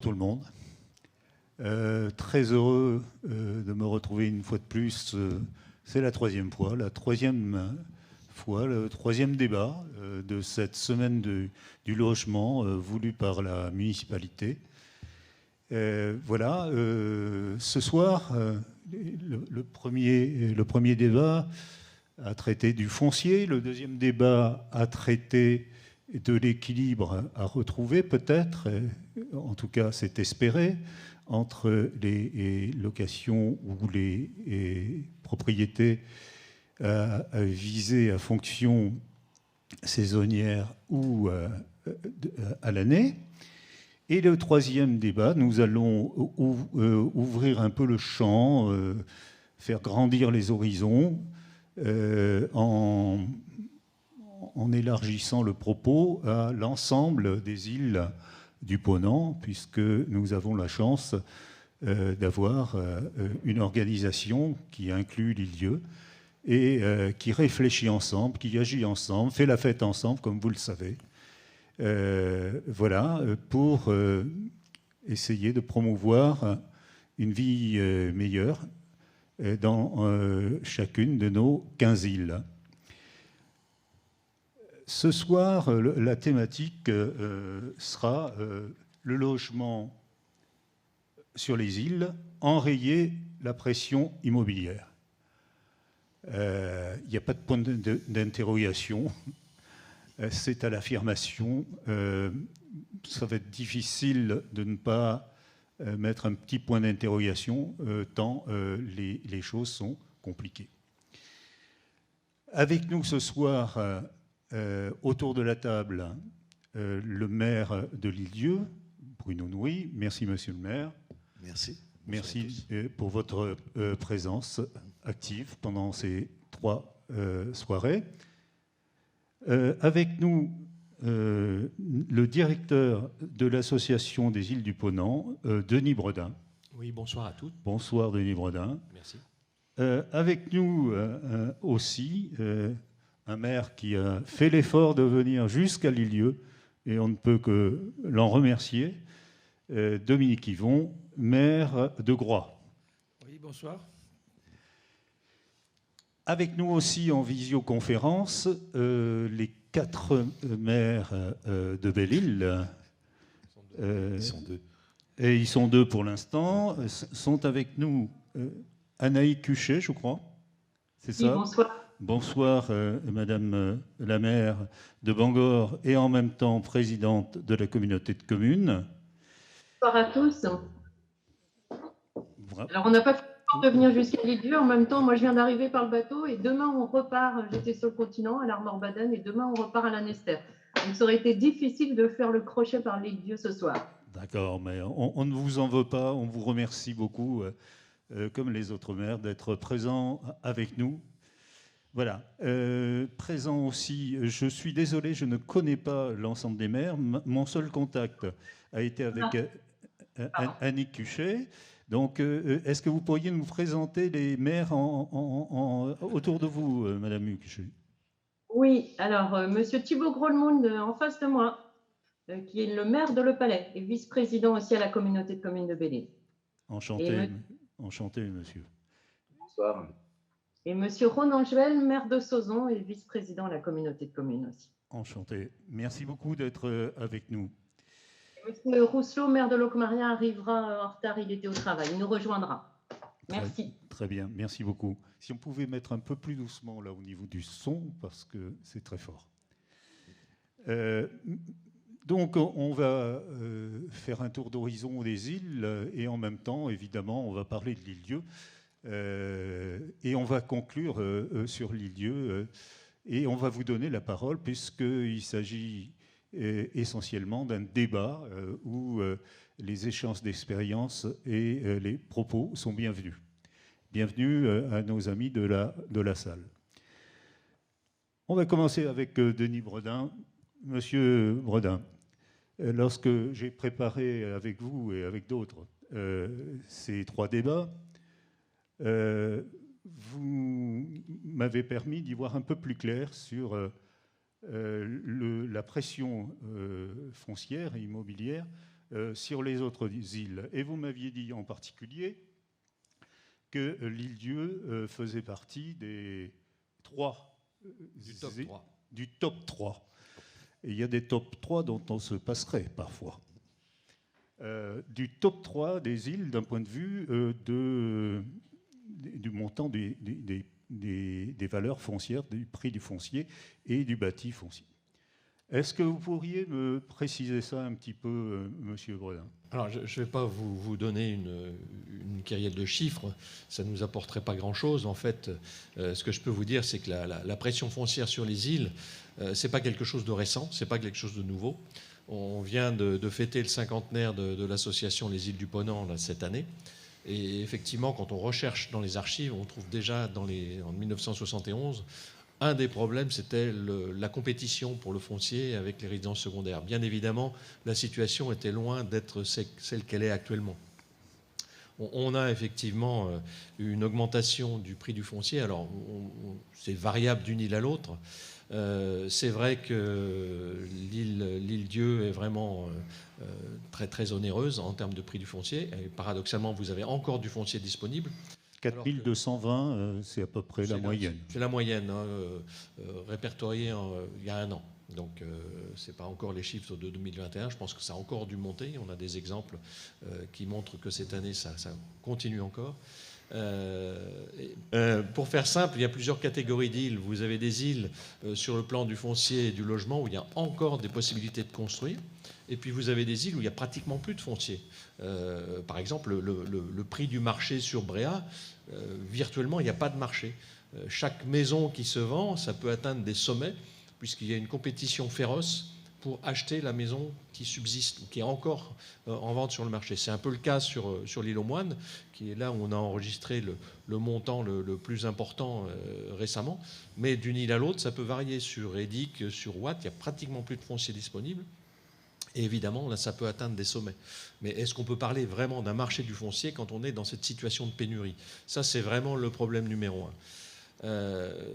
Tout le monde. Très heureux de me retrouver une fois de plus. C'est la troisième fois, le troisième débat de cette semaine du logement voulu par la municipalité. Voilà, ce soir, le premier débat a traité du foncier, le deuxième débat a traité de l'équilibre à retrouver peut-être, en tout cas c'est espéré, entre les locations ou les propriétés à viser à fonction saisonnière ou à l'année. Et le troisième débat, nous allons ouvrir un peu le champ, faire grandir les horizons en élargissant le propos à l'ensemble des îles du Ponant, puisque nous avons la chance d'avoir une organisation qui inclut l'île et qui réfléchit ensemble, qui agit ensemble, fait la fête ensemble, comme vous le savez. Voilà, pour essayer de promouvoir une vie meilleure dans chacune de nos 15 îles. Ce soir, la thématique sera le logement sur les îles, enrayer la pression immobilière. Il n'y a pas de point d'interrogation, c'est à l'affirmation. Ça va être difficile de ne pas mettre un petit point d'interrogation tant les choses sont compliquées. Avec nous ce soir, autour de la table, le maire de l'Île-Dieu, Bruno Noury. Merci, monsieur le maire. Merci. Merci pour votre présence active pendant ces 3 soirées. Avec nous, le directeur de l'Association des îles du Ponant, Denis Bredin. Oui, bonsoir à toutes. Bonsoir, Denis Bredin. Merci. Avec nous aussi, un maire qui a fait l'effort de venir jusqu'à l'Île-Dieu, et on ne peut que l'en remercier, Dominique Yvon, maire de Groix. Oui, bonsoir. Avec nous aussi en visioconférence, les 4 maires de Belle-Île. Ils sont deux. Et ils sont 2 pour l'instant. Sont avec nous Anaïs Cuchet, je crois. C'est ça ? Oui, bonsoir. Bonsoir, Madame la maire de Bangor et en même temps présidente de la communauté de communes. Bonsoir à tous. Alors, on n'a pas fait le temps de venir jusqu'à l'Île-Dieu. En même temps, moi, je viens d'arriver par le bateau et demain, on repart. J'étais sur le continent, à l'Armor-Baden, et demain, on repart à la Nester. Donc, ça aurait été difficile de faire le crochet par l'Île-Dieu ce soir. D'accord, mais on ne vous en veut pas. On vous remercie beaucoup, comme les autres maires, d'être présents avec nous. Voilà. Présent aussi, je suis désolé, je ne connais pas l'ensemble des maires. Mon seul contact a été avec Annick Cuchet. Donc, est-ce que vous pourriez nous présenter les maires autour de vous, Madame Cuchet ? Oui, alors, Monsieur Thibaut Grolmund, en face de moi, qui est le maire de Le Palais et vice-président aussi à la communauté de communes de Belle-Île. Enchanté, enchanté, monsieur. Bonsoir. Et Monsieur Ronan Juel, maire de Sauzon et vice-président à la communauté de communes aussi. Enchanté. Merci beaucoup d'être avec nous. Monsieur Rousselot, maire de Locmaria, arrivera en retard, il était au travail, il nous rejoindra. Merci. Très bien, merci beaucoup. Si on pouvait mettre un peu plus doucement là au niveau du son, parce que c'est très fort. Donc on va faire un tour d'horizon des îles et en même temps, évidemment, on va parler de l'Île-Dieu. Et on va conclure sur l'Île-Dieu et on va vous donner la parole puisqu'il s'agit essentiellement d'un débat où les échanges d'expériences et les propos sont bienvenus. Bienvenue à nos amis de la salle. On va commencer avec Denis Bredin. Monsieur Bredin, lorsque j'ai préparé avec vous et avec d'autres ces 3 débats, vous m'avez permis d'y voir un peu plus clair sur la pression foncière et immobilière sur les autres îles. Et vous m'aviez dit en particulier que l'île-Dieu faisait partie des du top 3. Et il y a des top 3 dont on se passerait parfois. Du top 3 des îles d'un point de vue du montant des valeurs foncières, du prix du foncier et du bâti foncier. Est-ce que vous pourriez me préciser ça un petit peu, Monsieur Bredin? Alors, je ne vais pas vous donner une kyrielle de chiffres, ça ne nous apporterait pas grand-chose. En fait, ce que je peux vous dire, c'est que la pression foncière sur les îles, ce n'est pas quelque chose de récent, ce n'est pas quelque chose de nouveau. On vient de fêter le cinquantenaire de l'association Les Îles du Ponant là, cette année. Et effectivement, quand on recherche dans les archives, on trouve déjà en 1971, un des problèmes, c'était la compétition pour le foncier avec les résidences secondaires. Bien évidemment, la situation était loin d'être celle qu'elle est actuellement. On a effectivement une augmentation du prix du foncier. Alors, c'est variable d'une île à l'autre. C'est vrai que l'île-Dieu est vraiment très, très onéreuse en termes de prix du foncier. Et paradoxalement, vous avez encore du foncier disponible. 4220, c'est à peu près la moyenne. C'est la moyenne, répertoriée il y a un an. Donc, ce n'est pas encore les chiffres de 2021. Je pense que ça a encore dû monter. On a des exemples qui montrent que cette année, ça continue encore. Pour faire simple, il y a plusieurs catégories d'îles. Vous avez des îles sur le plan du foncier et du logement où il y a encore des possibilités de construire. Et puis vous avez des îles où il n'y a pratiquement plus de foncier. Par exemple, le prix du marché sur Bréa, virtuellement, il n'y a pas de marché. Chaque maison qui se vend, ça peut atteindre des sommets, puisqu'il y a une compétition féroce pour acheter la maison qui subsiste, qui est encore en vente sur le marché. C'est un peu le cas sur l'île aux Moines, qui est là où on a enregistré le montant le plus important récemment. Mais d'une île à l'autre, ça peut varier. Sur Edic, sur Watt, il n'y a pratiquement plus de foncier disponible. Et évidemment, là, ça peut atteindre des sommets. Mais est-ce qu'on peut parler vraiment d'un marché du foncier quand on est dans cette situation de pénurie? Ça, c'est vraiment le problème numéro un.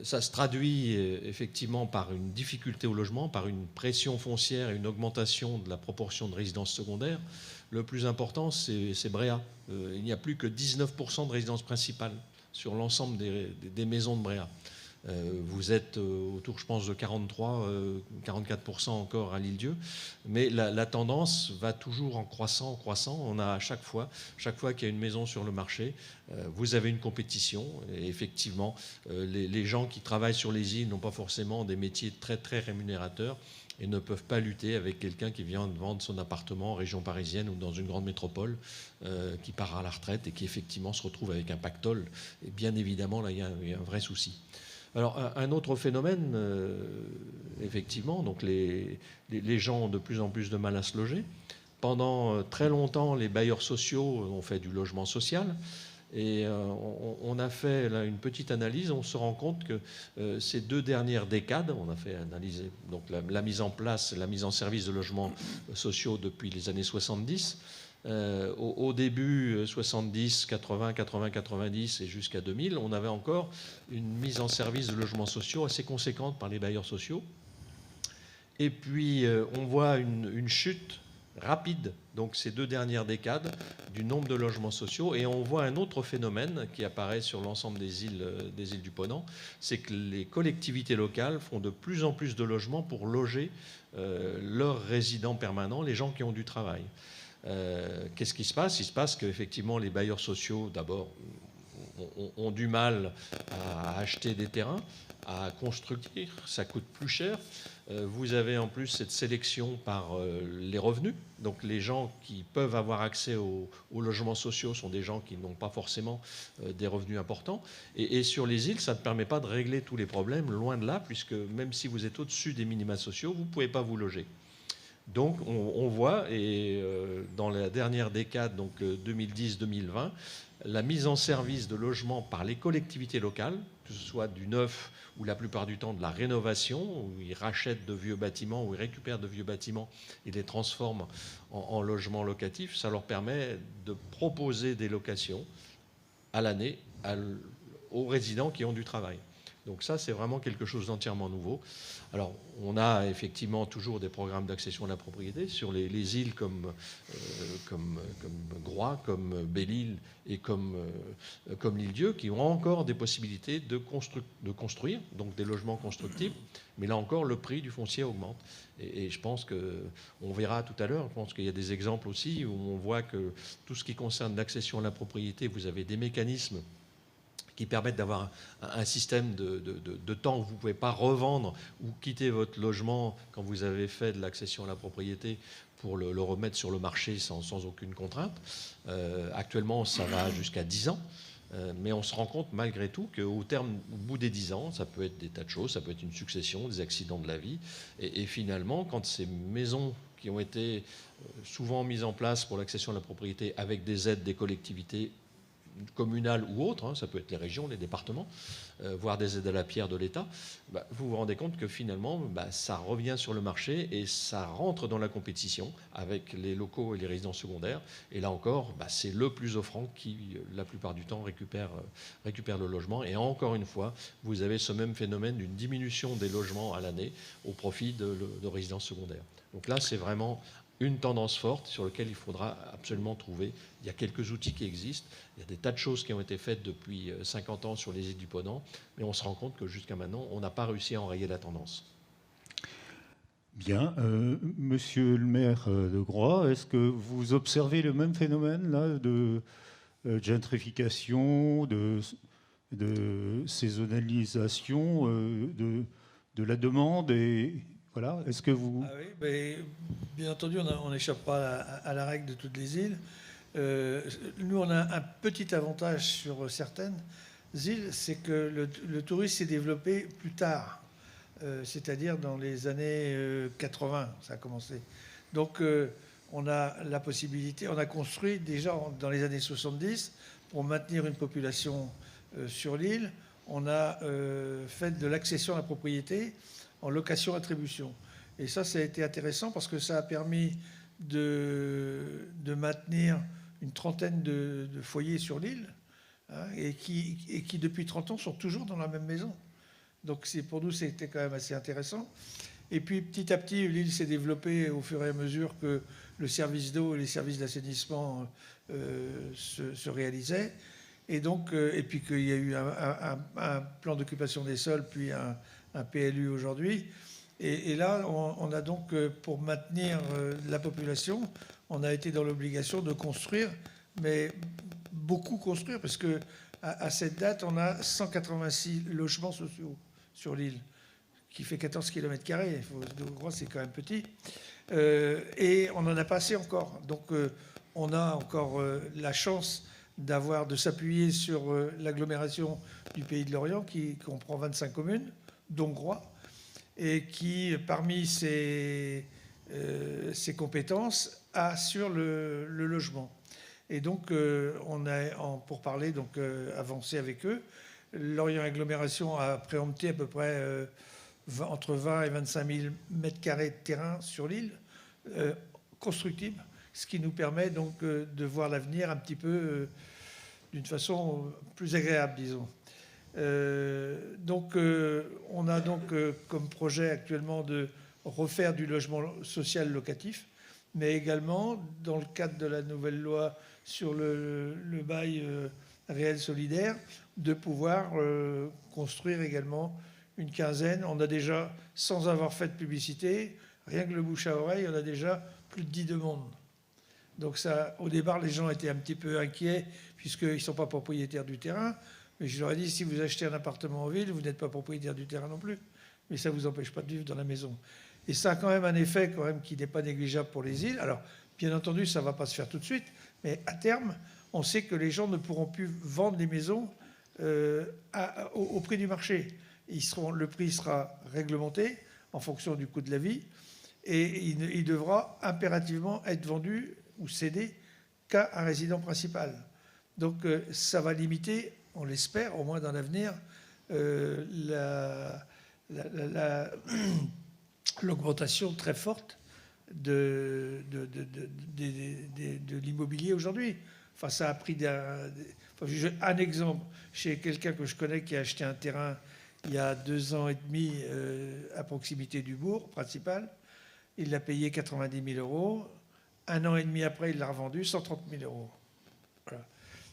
Ça se traduit effectivement par une difficulté au logement, par une pression foncière et une augmentation de la proportion de résidences secondaires. Le plus important, c'est Bréa. Il n'y a plus que 19% de résidences principales sur l'ensemble des maisons de Bréa. Vous êtes autour, je pense, de 44% encore à l'île-Dieu. Mais la tendance va toujours en croissant. On a à chaque fois qu'il y a une maison sur le marché, vous avez une compétition. Et effectivement, les gens qui travaillent sur les îles n'ont pas forcément des métiers très, très rémunérateurs et ne peuvent pas lutter avec quelqu'un qui vient de vendre son appartement en région parisienne ou dans une grande métropole, qui part à la retraite et qui effectivement se retrouve avec un pactole. Et bien évidemment, là, il y a un vrai souci. Alors, un autre phénomène, effectivement, donc les gens ont de plus en plus de mal à se loger. Pendant très longtemps, les bailleurs sociaux ont fait du logement social. Et on a fait là une petite analyse. On se rend compte que ces 2 dernières décades, on a fait analyser donc la mise en place, la mise en service de logements sociaux depuis les années 70. Au début, 70, 80, 80, 90 et jusqu'à 2000, on avait encore une mise en service de logements sociaux assez conséquente par les bailleurs sociaux. Et puis, on voit une chute rapide, donc ces 2 dernières décades, du nombre de logements sociaux. Et on voit un autre phénomène qui apparaît sur l'ensemble des îles du Ponant, c'est que les collectivités locales font de plus en plus de logements pour loger leurs résidents permanents, les gens qui ont du travail. Qu'est-ce qui se passe? Il se passe qu'effectivement, les bailleurs sociaux, d'abord, ont du mal à acheter des terrains, à construire, ça coûte plus cher. Vous avez en plus cette sélection par les revenus. Donc les gens qui peuvent avoir accès aux logements sociaux sont des gens qui n'ont pas forcément des revenus importants. Et sur les îles, ça ne permet pas de régler tous les problèmes, loin de là, puisque même si vous êtes au-dessus des minima sociaux, vous ne pouvez pas vous loger. Donc on voit, et dans la dernière décade, donc 2010-2020, la mise en service de logements par les collectivités locales, que ce soit du neuf ou la plupart du temps de la rénovation, où ils rachètent de vieux bâtiments, où ils récupèrent de vieux bâtiments et les transforment en logements locatifs, ça leur permet de proposer des locations à l'année aux résidents qui ont du travail. Donc ça, c'est vraiment quelque chose d'entièrement nouveau. Alors, on a effectivement toujours des programmes d'accession à la propriété sur les îles comme Groix, comme Belle-Île et comme l'Île-Dieu, qui ont encore des possibilités de construire, donc des logements constructibles. Mais là encore, le prix du foncier augmente. Et je pense qu'on verra tout à l'heure, je pense qu'il y a des exemples aussi où on voit que tout ce qui concerne l'accession à la propriété, vous avez des mécanismes qui permettent d'avoir un système de temps où vous ne pouvez pas revendre ou quitter votre logement quand vous avez fait de l'accession à la propriété pour le remettre sur le marché sans aucune contrainte. Actuellement, ça va jusqu'à 10 ans. Mais on se rend compte malgré tout qu'au bout des 10 ans, ça peut être des tas de choses, ça peut être une succession, des accidents de la vie. Et finalement, quand ces maisons qui ont été souvent mises en place pour l'accession à la propriété avec des aides des collectivités communales ou autres, ça peut être les régions, les départements, voire des aides à la pierre de l'État, vous vous rendez compte que finalement, ça revient sur le marché et ça rentre dans la compétition avec les locaux et les résidences secondaires. Et là encore, c'est le plus offrant qui, la plupart du temps, récupère le logement. Et encore une fois, vous avez ce même phénomène d'une diminution des logements à l'année au profit de résidences secondaires. Donc là, c'est vraiment une tendance forte sur laquelle il faudra absolument trouver. Il y a quelques outils qui existent, il y a des tas de choses qui ont été faites depuis 50 ans sur les îles du Ponant, mais on se rend compte que jusqu'à maintenant, on n'a pas réussi à enrayer la tendance. Bien. Monsieur le maire de Groix, est-ce que vous observez le même phénomène là, de gentrification, de saisonnalisation de la demande et voilà, est-ce que vous... Ah oui, mais, bien entendu, on n'échappe pas à la règle de toutes les îles. Nous, on a un petit avantage sur certaines îles, c'est que le tourisme s'est développé plus tard, c'est-à-dire dans les années 80, ça a commencé. Donc, on a la possibilité, on a construit déjà dans les années 70, pour maintenir une population sur l'île, on a fait de l'accession à la propriété en location-attribution. Et ça a été intéressant parce que ça a permis de maintenir une trentaine de foyers sur l'île, hein, et qui, depuis 30 ans, sont toujours dans la même maison. Donc pour nous, c'était quand même assez intéressant. Et puis, petit à petit, l'île s'est développée au fur et à mesure que le service d'eau et les services d'assainissement se réalisaient. Et donc, et puis qu'il y a eu un plan d'occupation des sols, puis un PLU aujourd'hui. Et là, on a donc, pour maintenir la population, on a été dans l'obligation de construire, mais beaucoup construire, parce qu'à cette date, on a 186 logements sociaux sur l'île, qui fait 14 km². C'est quand même petit. Et on n'en a pas assez encore. Donc, on a encore la chance de s'appuyer sur l'agglomération du Pays de Lorient, qui comprend 25 communes, dont Groix, et qui, parmi ses compétences, assure le logement. Et donc, on a, pour parler, donc avancé avec eux, Lorient Agglomération a préempté à peu près entre 20 et 25 000 m² de terrain sur l'île, constructible, ce qui nous permet donc de voir l'avenir un petit peu d'une façon plus agréable, disons. Donc, on a donc comme projet actuellement de refaire du logement social locatif, mais également, dans le cadre de la nouvelle loi sur le bail réel solidaire, de pouvoir construire également une quinzaine. On a déjà, sans avoir fait de publicité, rien que le bouche à oreille, on a déjà plus de 10 demandes. Donc ça, au départ, les gens étaient un petit peu inquiets, puisqu'ils ne sont pas propriétaires du terrain. Mais je leur ai dit, si vous achetez un appartement en ville, vous n'êtes pas propriétaire du terrain non plus. Mais ça ne vous empêche pas de vivre dans la maison. Et ça a quand même un effet quand même, qui n'est pas négligeable pour les îles. Alors, bien entendu, ça ne va pas se faire tout de suite. Mais à terme, on sait que les gens ne pourront plus vendre les maisons au prix du marché. Le prix sera réglementé en fonction du coût de la vie. Et il devra impérativement être vendu ou cédé qu'à un résident principal. Donc, ça va limiter, on l'espère, au moins dans l'avenir, l'augmentation très forte de l'immobilier aujourd'hui. Enfin, ça a pris un exemple chez quelqu'un que je connais qui a acheté un terrain il y a 2 ans et demi à proximité du bourg principal. Il l'a payé 90 000 euros. 1 an et demi après, il l'a revendu 130 000 euros. Voilà.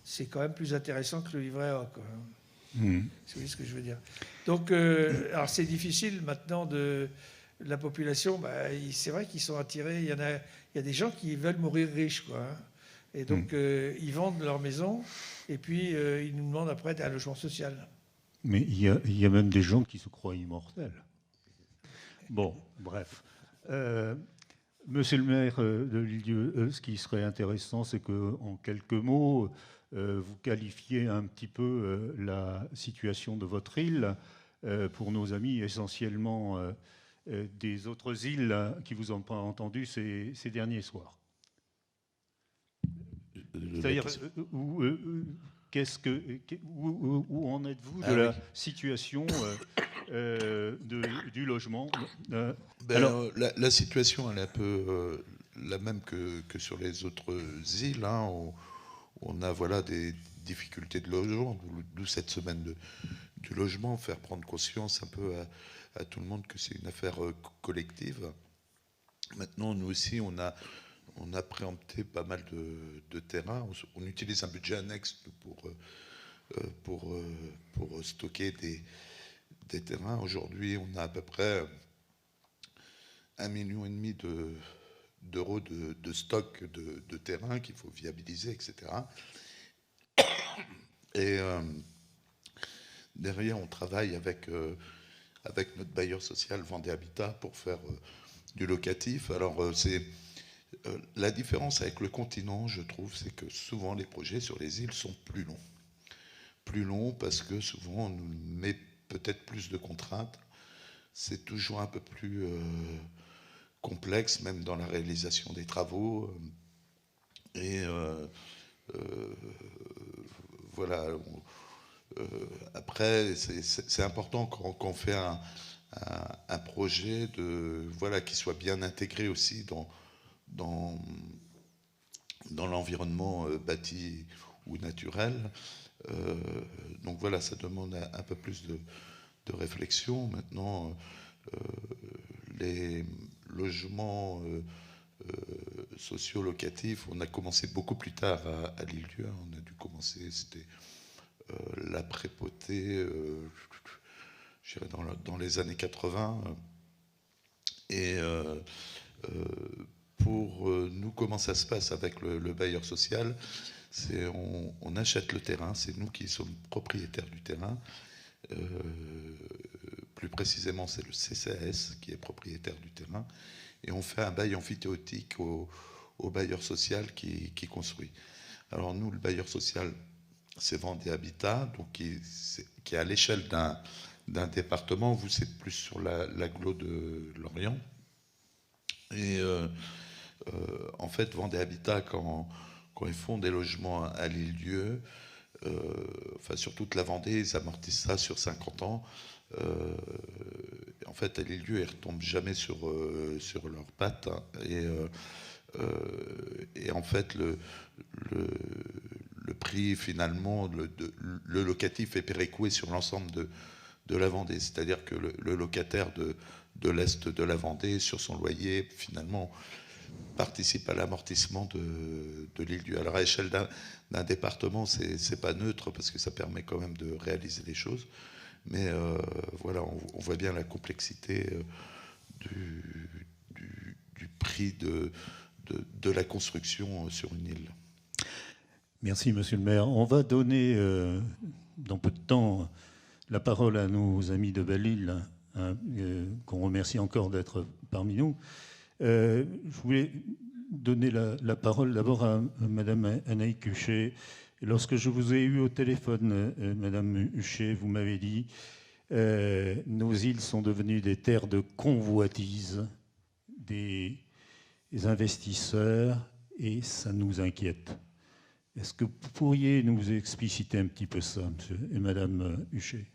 C'est quand même plus intéressant que le livret A, quoi. Vous voyez ce que je veux dire. Donc, alors c'est difficile maintenant la population. C'est vrai qu'ils sont attirés. Il y a des gens qui veulent mourir riches, quoi. Et donc, ils vendent leur maison et puis ils nous demandent après un logement social. Mais il y a même des gens qui se croient immortels. Bon, bref. Monsieur le maire de L'Île-d'Yeu, ce qui serait intéressant, c'est qu'en quelques mots, vous qualifiez un petit peu la situation de votre île pour nos amis essentiellement des autres îles qui vous ont pas entendu ces derniers soirs. C'est-à-dire, où en êtes-vous de la situation du logement Alors, la situation, elle est un peu la même que sur les autres îles, hein, où on a voilà, des difficultés de logement, d'où cette semaine du logement, faire prendre conscience un peu à tout le monde que c'est une affaire collective. Maintenant, nous aussi, on a préempté pas mal de terrains. On utilise un budget annexe pour stocker des terrains. Aujourd'hui, on a à peu près 1,5 million d'euros de stock de terrain qu'il faut viabiliser, etc. Et derrière, on travaille avec notre bailleur social Vendée Habitat pour faire du locatif. Alors, la différence avec le continent, je trouve, c'est que souvent les projets sur les îles sont plus longs. Plus longs parce que souvent on nous met peut-être plus de contraintes. C'est toujours un peu plus complexe, même dans la réalisation des travaux. Et voilà. Après, c'est important quand on fait un projet qui soit bien intégré aussi dans l'environnement bâti ou naturel. Donc voilà, ça demande un peu plus de réflexion. Maintenant, les logements sociaux locatifs, on a commencé beaucoup plus tard à L'Île-d'Yeu. On a dû commencer, c'était la prépauté, je dirais dans les années 80. Et pour nous, comment ça se passe avec le bailleur social, c'est on achète le terrain, c'est nous qui sommes propriétaires du terrain. Plus précisément, c'est le CCAS qui est propriétaire du terrain. Et on fait un bail emphytéotique au bailleur social qui construit. Alors nous, le bailleur social, c'est Vendée Habitat, donc qui est à l'échelle d'un département. Vous, c'est plus sur l'agglo de Lorient. Et en fait, Vendée Habitat, quand ils font des logements à L'Île-d'Yeu, enfin sur toute la Vendée, ils amortissent ça sur 50 ans. En fait, à L'Île-d'Yeu, ils ne retombent jamais sur leurs pattes. Hein, et en fait, le prix, finalement, le locatif est péréqué sur l'ensemble de la Vendée. C'est-à-dire que le locataire de l'Est de la Vendée, sur son loyer, finalement, participe à l'amortissement de L'Île-d'Yeu. Alors, à l'échelle d'un département, c'est pas neutre, parce que ça permet quand même de réaliser les choses. Mais voilà, on voit bien la complexité du prix de la construction sur une île. Merci, monsieur le maire. On va donner dans peu de temps la parole à nos amis de Belle-Île, hein, qu'on remercie encore d'être parmi nous. Je voulais donner la parole d'abord à madame Anaïque Huchet. Lorsque je vous ai eu au téléphone, madame Huchet, vous m'avez dit nos îles sont devenues des terres de convoitise des investisseurs et ça nous inquiète. Est-ce que vous pourriez nous expliciter un petit peu ça, monsieur et madame Huchet?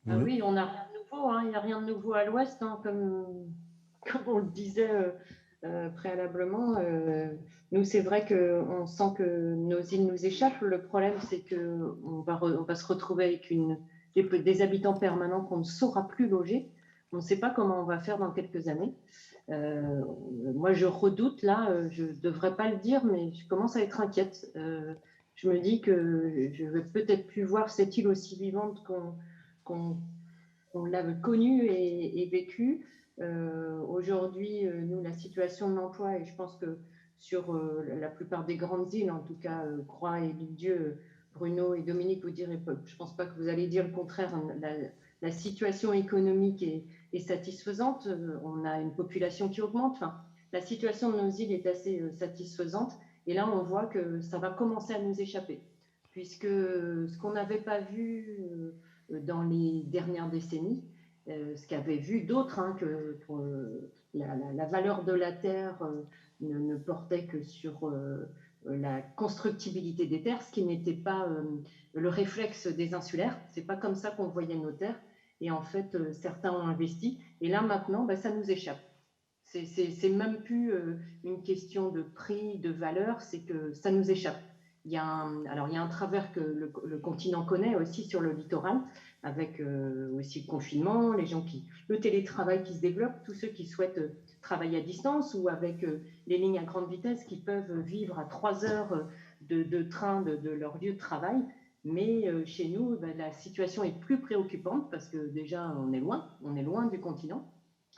Oui, on n'a rien de nouveau. Hein. Il n'y a rien de nouveau à l'ouest, hein, comme on le disait préalablement. Nous, c'est vrai qu'on sent que nos îles nous échappent. Le problème, c'est qu'on va se retrouver avec des habitants permanents qu'on ne saura plus loger. On ne sait pas comment on va faire dans quelques années. Moi, je redoute, là, je ne devrais pas le dire, mais je commence à être inquiète. Je me dis que je ne vais peut-être plus voir cette île aussi vivante qu'on l'a connue et vécue. Aujourd'hui, nous, la situation de l'emploi, et je pense que sur la plupart des grandes îles, en tout cas Croix et L'Île-Dieu, Bruno et Dominique vous diraient, je ne pense pas que vous allez dire le contraire, hein, la situation économique est satisfaisante. On a une population qui augmente. Enfin, la situation de nos îles est assez satisfaisante. Et là, on voit que ça va commencer à nous échapper, puisque ce qu'on n'avait pas vu dans les dernières décennies, ce qu'avaient vu d'autres, hein, que la valeur de la terre ne portait que sur la constructibilité des terres, ce qui n'était pas le réflexe des insulaires. C'est pas comme ça qu'on voyait nos terres. Et en fait, certains ont investi. Et là, maintenant, ça nous échappe. C'est même plus une question de prix, de valeur, c'est que ça nous échappe. Il y a un travers que le continent connaît aussi sur le littoral, avec aussi le confinement, le télétravail qui se développe, tous ceux qui souhaitent travailler à distance ou avec les lignes à grande vitesse qui peuvent vivre à 3 heures de train de leur lieu de travail. Mais chez nous, la situation est plus préoccupante parce que déjà, on est loin du continent.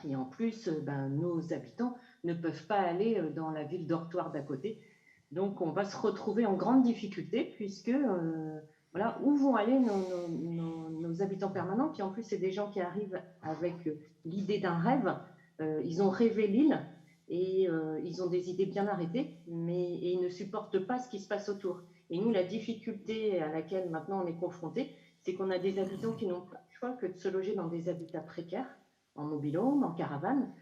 Et en plus, nos habitants ne peuvent pas aller dans la ville dortoir d'à côté. Donc, on va se retrouver en grande difficulté puisque, voilà, où vont aller nos habitants permanents? Puis en plus, c'est des gens qui arrivent avec l'idée d'un rêve. Ils ont rêvé l'île et ils ont des idées bien arrêtées, mais ils ne supportent pas ce qui se passe autour. Et nous, la difficulté à laquelle maintenant on est confronté, c'est qu'on a des habitants qui n'ont pas le choix que de se loger dans des habitats précaires, en mobil-home, en caravane,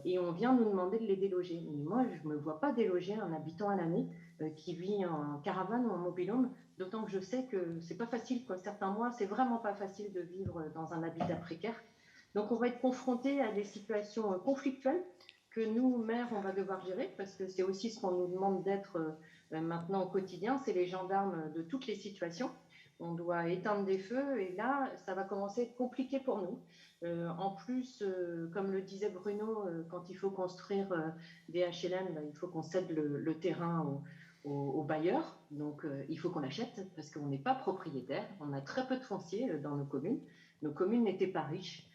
et on vient nous demander de les déloger. Mais moi, je ne me vois pas déloger un habitant à l'année qui vit en caravane ou en mobil-home, d'autant que je sais que c'est pas facile, quoi. Certains mois, c'est vraiment pas facile de vivre dans un habitat précaire. Donc, on va être confronté à des situations conflictuelles que nous, maires, on va devoir gérer, parce que c'est aussi ce qu'on nous demande d'être maintenant au quotidien, c'est les gendarmes de toutes les situations. On doit éteindre des feux et là, ça va commencer à être compliqué pour nous. En plus, comme le disait Bruno, quand il faut construire des HLM, il faut qu'on cède le terrain aux bailleurs. Donc, il faut qu'on l'achète parce qu'on n'est pas propriétaire. On a très peu de foncier dans nos communes. Nos communes n'étaient pas riches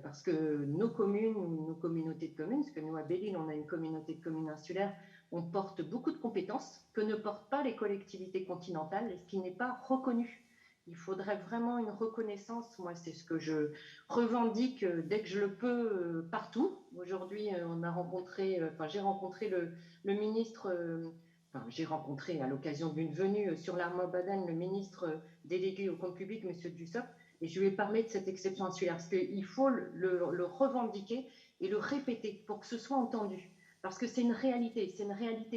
parce que nos communes ou nos communautés de communes, parce que nous, à Belle-Île, on a une communauté de communes insulaires, on porte beaucoup de compétences que ne portent pas les collectivités continentales et ce qui n'est pas reconnu. Il faudrait vraiment une reconnaissance. Moi, c'est ce que je revendique dès que je le peux partout. Aujourd'hui, j'ai rencontré le ministre, j'ai rencontré à l'occasion d'une venue sur l'Armor-Baden le ministre délégué au compte public, M. Dussopt, et je lui ai parlé de cette exception insulaire, parce qu'il faut le revendiquer et le répéter pour que ce soit entendu. Parce que c'est une réalité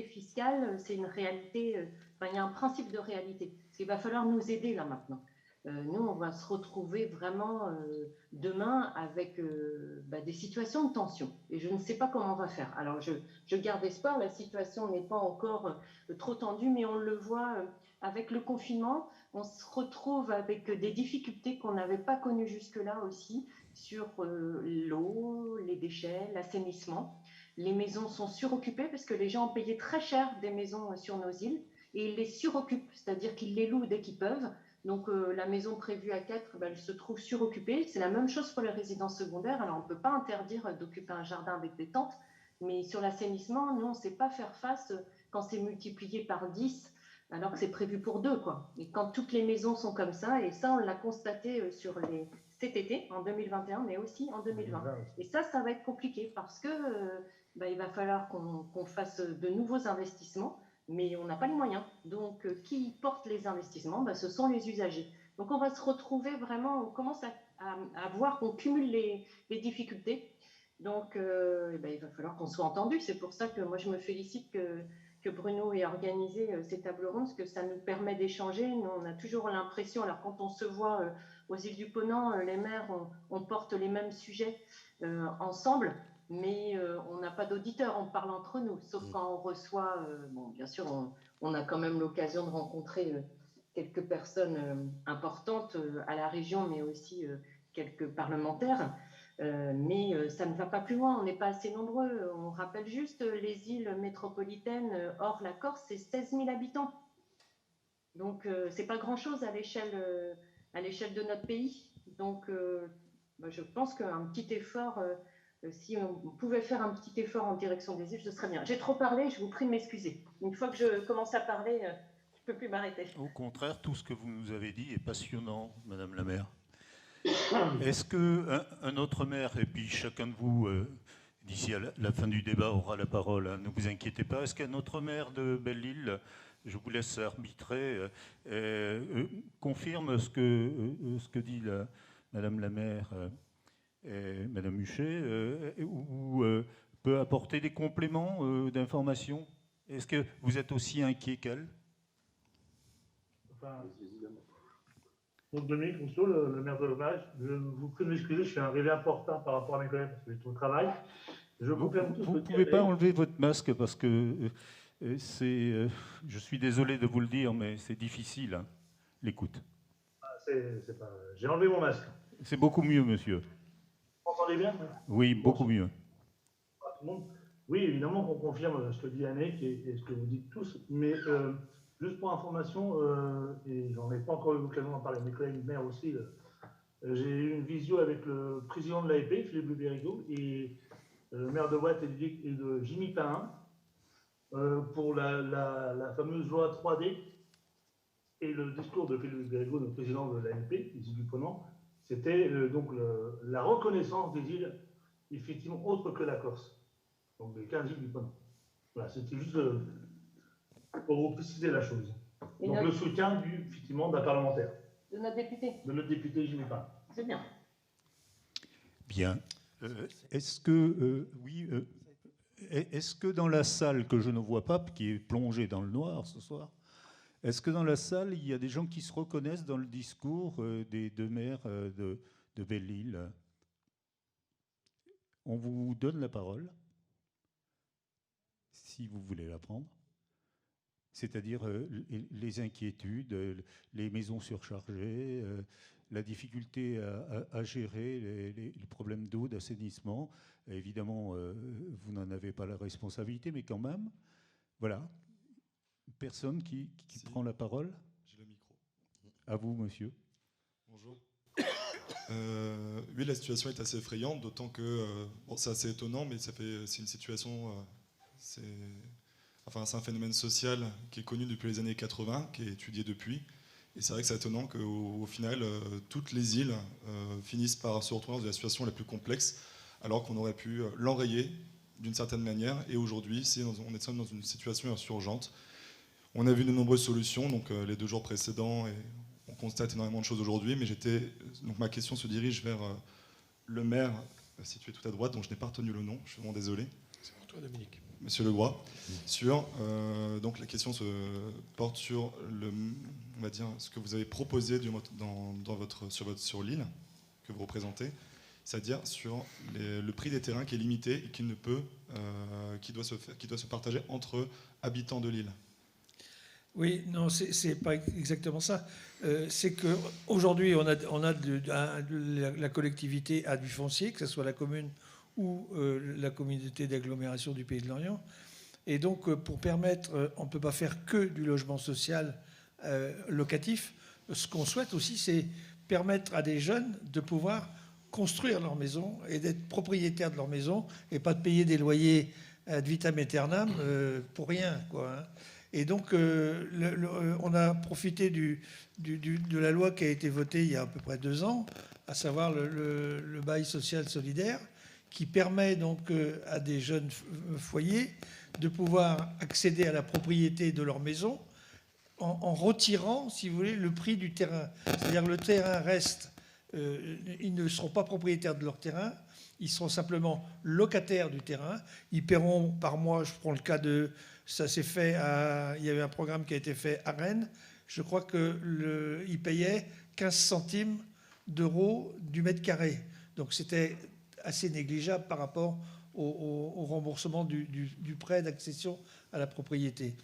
fiscale, c'est une réalité, il y a un principe de réalité. Il va falloir nous aider là maintenant. Nous, on va se retrouver vraiment demain avec des situations de tension. Et je ne sais pas comment on va faire. Alors, je garde espoir. La situation n'est pas encore trop tendue, mais on le voit avec le confinement. On se retrouve avec des difficultés qu'on n'avait pas connues jusque-là aussi sur l'eau, les déchets, l'assainissement. Les maisons sont suroccupées parce que les gens ont payé très cher des maisons sur nos îles et ils les suroccupent, c'est-à-dire qu'ils les louent dès qu'ils peuvent. Donc la maison prévue à 4, elle se trouve suroccupée. C'est la même chose pour les résidences secondaires. Alors on ne peut pas interdire d'occuper un jardin avec des tentes, mais sur l'assainissement, nous, on ne sait pas faire face quand c'est multiplié par 10, alors que c'est prévu pour 2, quoi. Et quand toutes les maisons sont comme ça, et ça, on l'a constaté cet été, en 2021, mais aussi en 2020. Et ça va être compliqué parce que il va falloir qu'on fasse de nouveaux investissements, mais on n'a pas les moyens. Donc, qui porte les investissements? Ce sont les usagers. Donc, on va se retrouver vraiment, on commence à voir qu'on cumule les difficultés. Donc, il va falloir qu'on soit entendu. C'est pour ça que moi, je me félicite que Bruno ait organisé ces tables rondes, parce que ça nous permet d'échanger. Nous, on a toujours l'impression, alors quand on se voit aux îles du Ponant, les maires, on porte les mêmes sujets ensemble, mais on n'a pas d'auditeurs, on parle entre nous, sauf quand on reçoit, bon, bien sûr, on a quand même l'occasion de rencontrer quelques personnes importantes à la région, mais aussi quelques parlementaires. Mais ça ne va pas plus loin, on n'est pas assez nombreux. On rappelle juste les îles métropolitaines, hors la Corse, c'est 16 000 habitants. Donc, ce n'est pas grand-chose à l'échelle de notre pays. Donc, je pense qu'un petit effort, si on pouvait faire un petit effort en direction des îles, ce serait bien. J'ai trop parlé, je vous prie de m'excuser. Une fois que je commence à parler, je ne peux plus m'arrêter. Au contraire, tout ce que vous nous avez dit est passionnant, Madame la maire. Est-ce qu'un autre maire, et puis chacun de vous, d'ici à la fin du débat, aura la parole, hein, ne vous inquiétez pas, est-ce qu'un autre maire de Belle-Île, je vous laisse arbitrer, confirme ce que dit Madame la maire et Madame Huchet, ou peut apporter des compléments d'information? Est-ce que vous êtes aussi inquiet qu'elle? Donc Dominique Rousseau, le maire de Lomage, je vous prie de m'excuser, je suis arrivé important par rapport à mes collègues parce que j'étais au travail. Je confirme tout ce que vous ne pouvez pas enlever votre masque parce que je suis désolé de vous le dire, mais c'est difficile, hein, l'écoute. J'ai enlevé mon masque. C'est beaucoup mieux, monsieur. Vous m'entendez bien? Oui, beaucoup mieux. Tout le monde. Oui, évidemment qu'on confirme ce que dit Annick et ce que vous dites tous, mais juste pour information, et j'en ai pas encore eu l'occasion d'en parler à mes collègues maires aussi, j'ai eu une visio avec le président de l'AEP, Philippe Lubérigo, et le maire de Ouate et de Jimmy Pain, pour la fameuse loi 3D, et le discours de Philippe Lubérigo, le président de l'AEP, ici du Ponant, c'était donc la reconnaissance des îles, effectivement, autres que la Corse, donc les 15 îles du Ponant. Voilà, c'était juste pour vous préciser la chose. Et donc le soutien effectivement d'un parlementaire. De notre député. De notre député Jimmy Pain. C'est bien. Bien. Est-ce que, est-ce que dans la salle que je ne vois pas, qui est plongée dans le noir ce soir, est-ce que dans la salle, il y a des gens qui se reconnaissent dans le discours des deux maires de Belle-Île? On vous donne la parole, si vous voulez la prendre. C'est-à-dire les inquiétudes, les maisons surchargées, la difficulté à gérer les problèmes d'eau, d'assainissement. Évidemment, vous n'en avez pas la responsabilité, mais quand même, voilà. Personne qui prend la parole? J'ai le micro. À vous, monsieur. Bonjour. Oui, la situation est assez effrayante, d'autant que bon, c'est assez étonnant, mais c'est une situation... c'est un phénomène social qui est connu depuis les années 80, qui est étudié depuis. Et c'est vrai que c'est étonnant qu'au final, toutes les îles finissent par se retrouver dans la situation la plus complexe, alors qu'on aurait pu l'enrayer d'une certaine manière. Et aujourd'hui, on est dans une situation urgente. On a vu de nombreuses solutions, donc les 2 jours précédents, et on constate énormément de choses aujourd'hui. Mais donc ma question se dirige vers le maire situé tout à droite, dont je n'ai pas retenu le nom. Je suis vraiment désolé. C'est pour toi, Dominique. Monsieur Legroy, donc la question se porte sur on va dire, ce que vous avez proposé sur l'île que vous représentez, c'est-à-dire sur le prix des terrains qui est limité et qui doit se partager entre habitants de l'île. Oui, non, c'est pas exactement ça. C'est qu'aujourd'hui, la collectivité a du foncier, que ce soit la commune ou la communauté d'agglomération du Pays de Lorient. Et donc, pour permettre, on ne peut pas faire que du logement social locatif. Ce qu'on souhaite aussi, c'est permettre à des jeunes de pouvoir construire leur maison et d'être propriétaires de leur maison et pas de payer des loyers ad vitam aeternam pour rien, quoi, hein. Et donc, on a profité de la loi qui a été votée il y a à peu près 2 ans, à savoir le bail social solidaire, qui permet donc à des jeunes foyers de pouvoir accéder à la propriété de leur maison en retirant, si vous voulez, le prix du terrain. C'est-à-dire que le terrain reste, ils ne seront pas propriétaires de leur terrain, ils seront simplement locataires du terrain. Ils paieront par mois, je prends le cas ça s'est fait, il y avait un programme qui a été fait à Rennes, je crois qu'ils payaient 15 centimes d'euros du mètre carré. Donc c'était assez négligeable par rapport au remboursement du prêt d'accession à la propriété.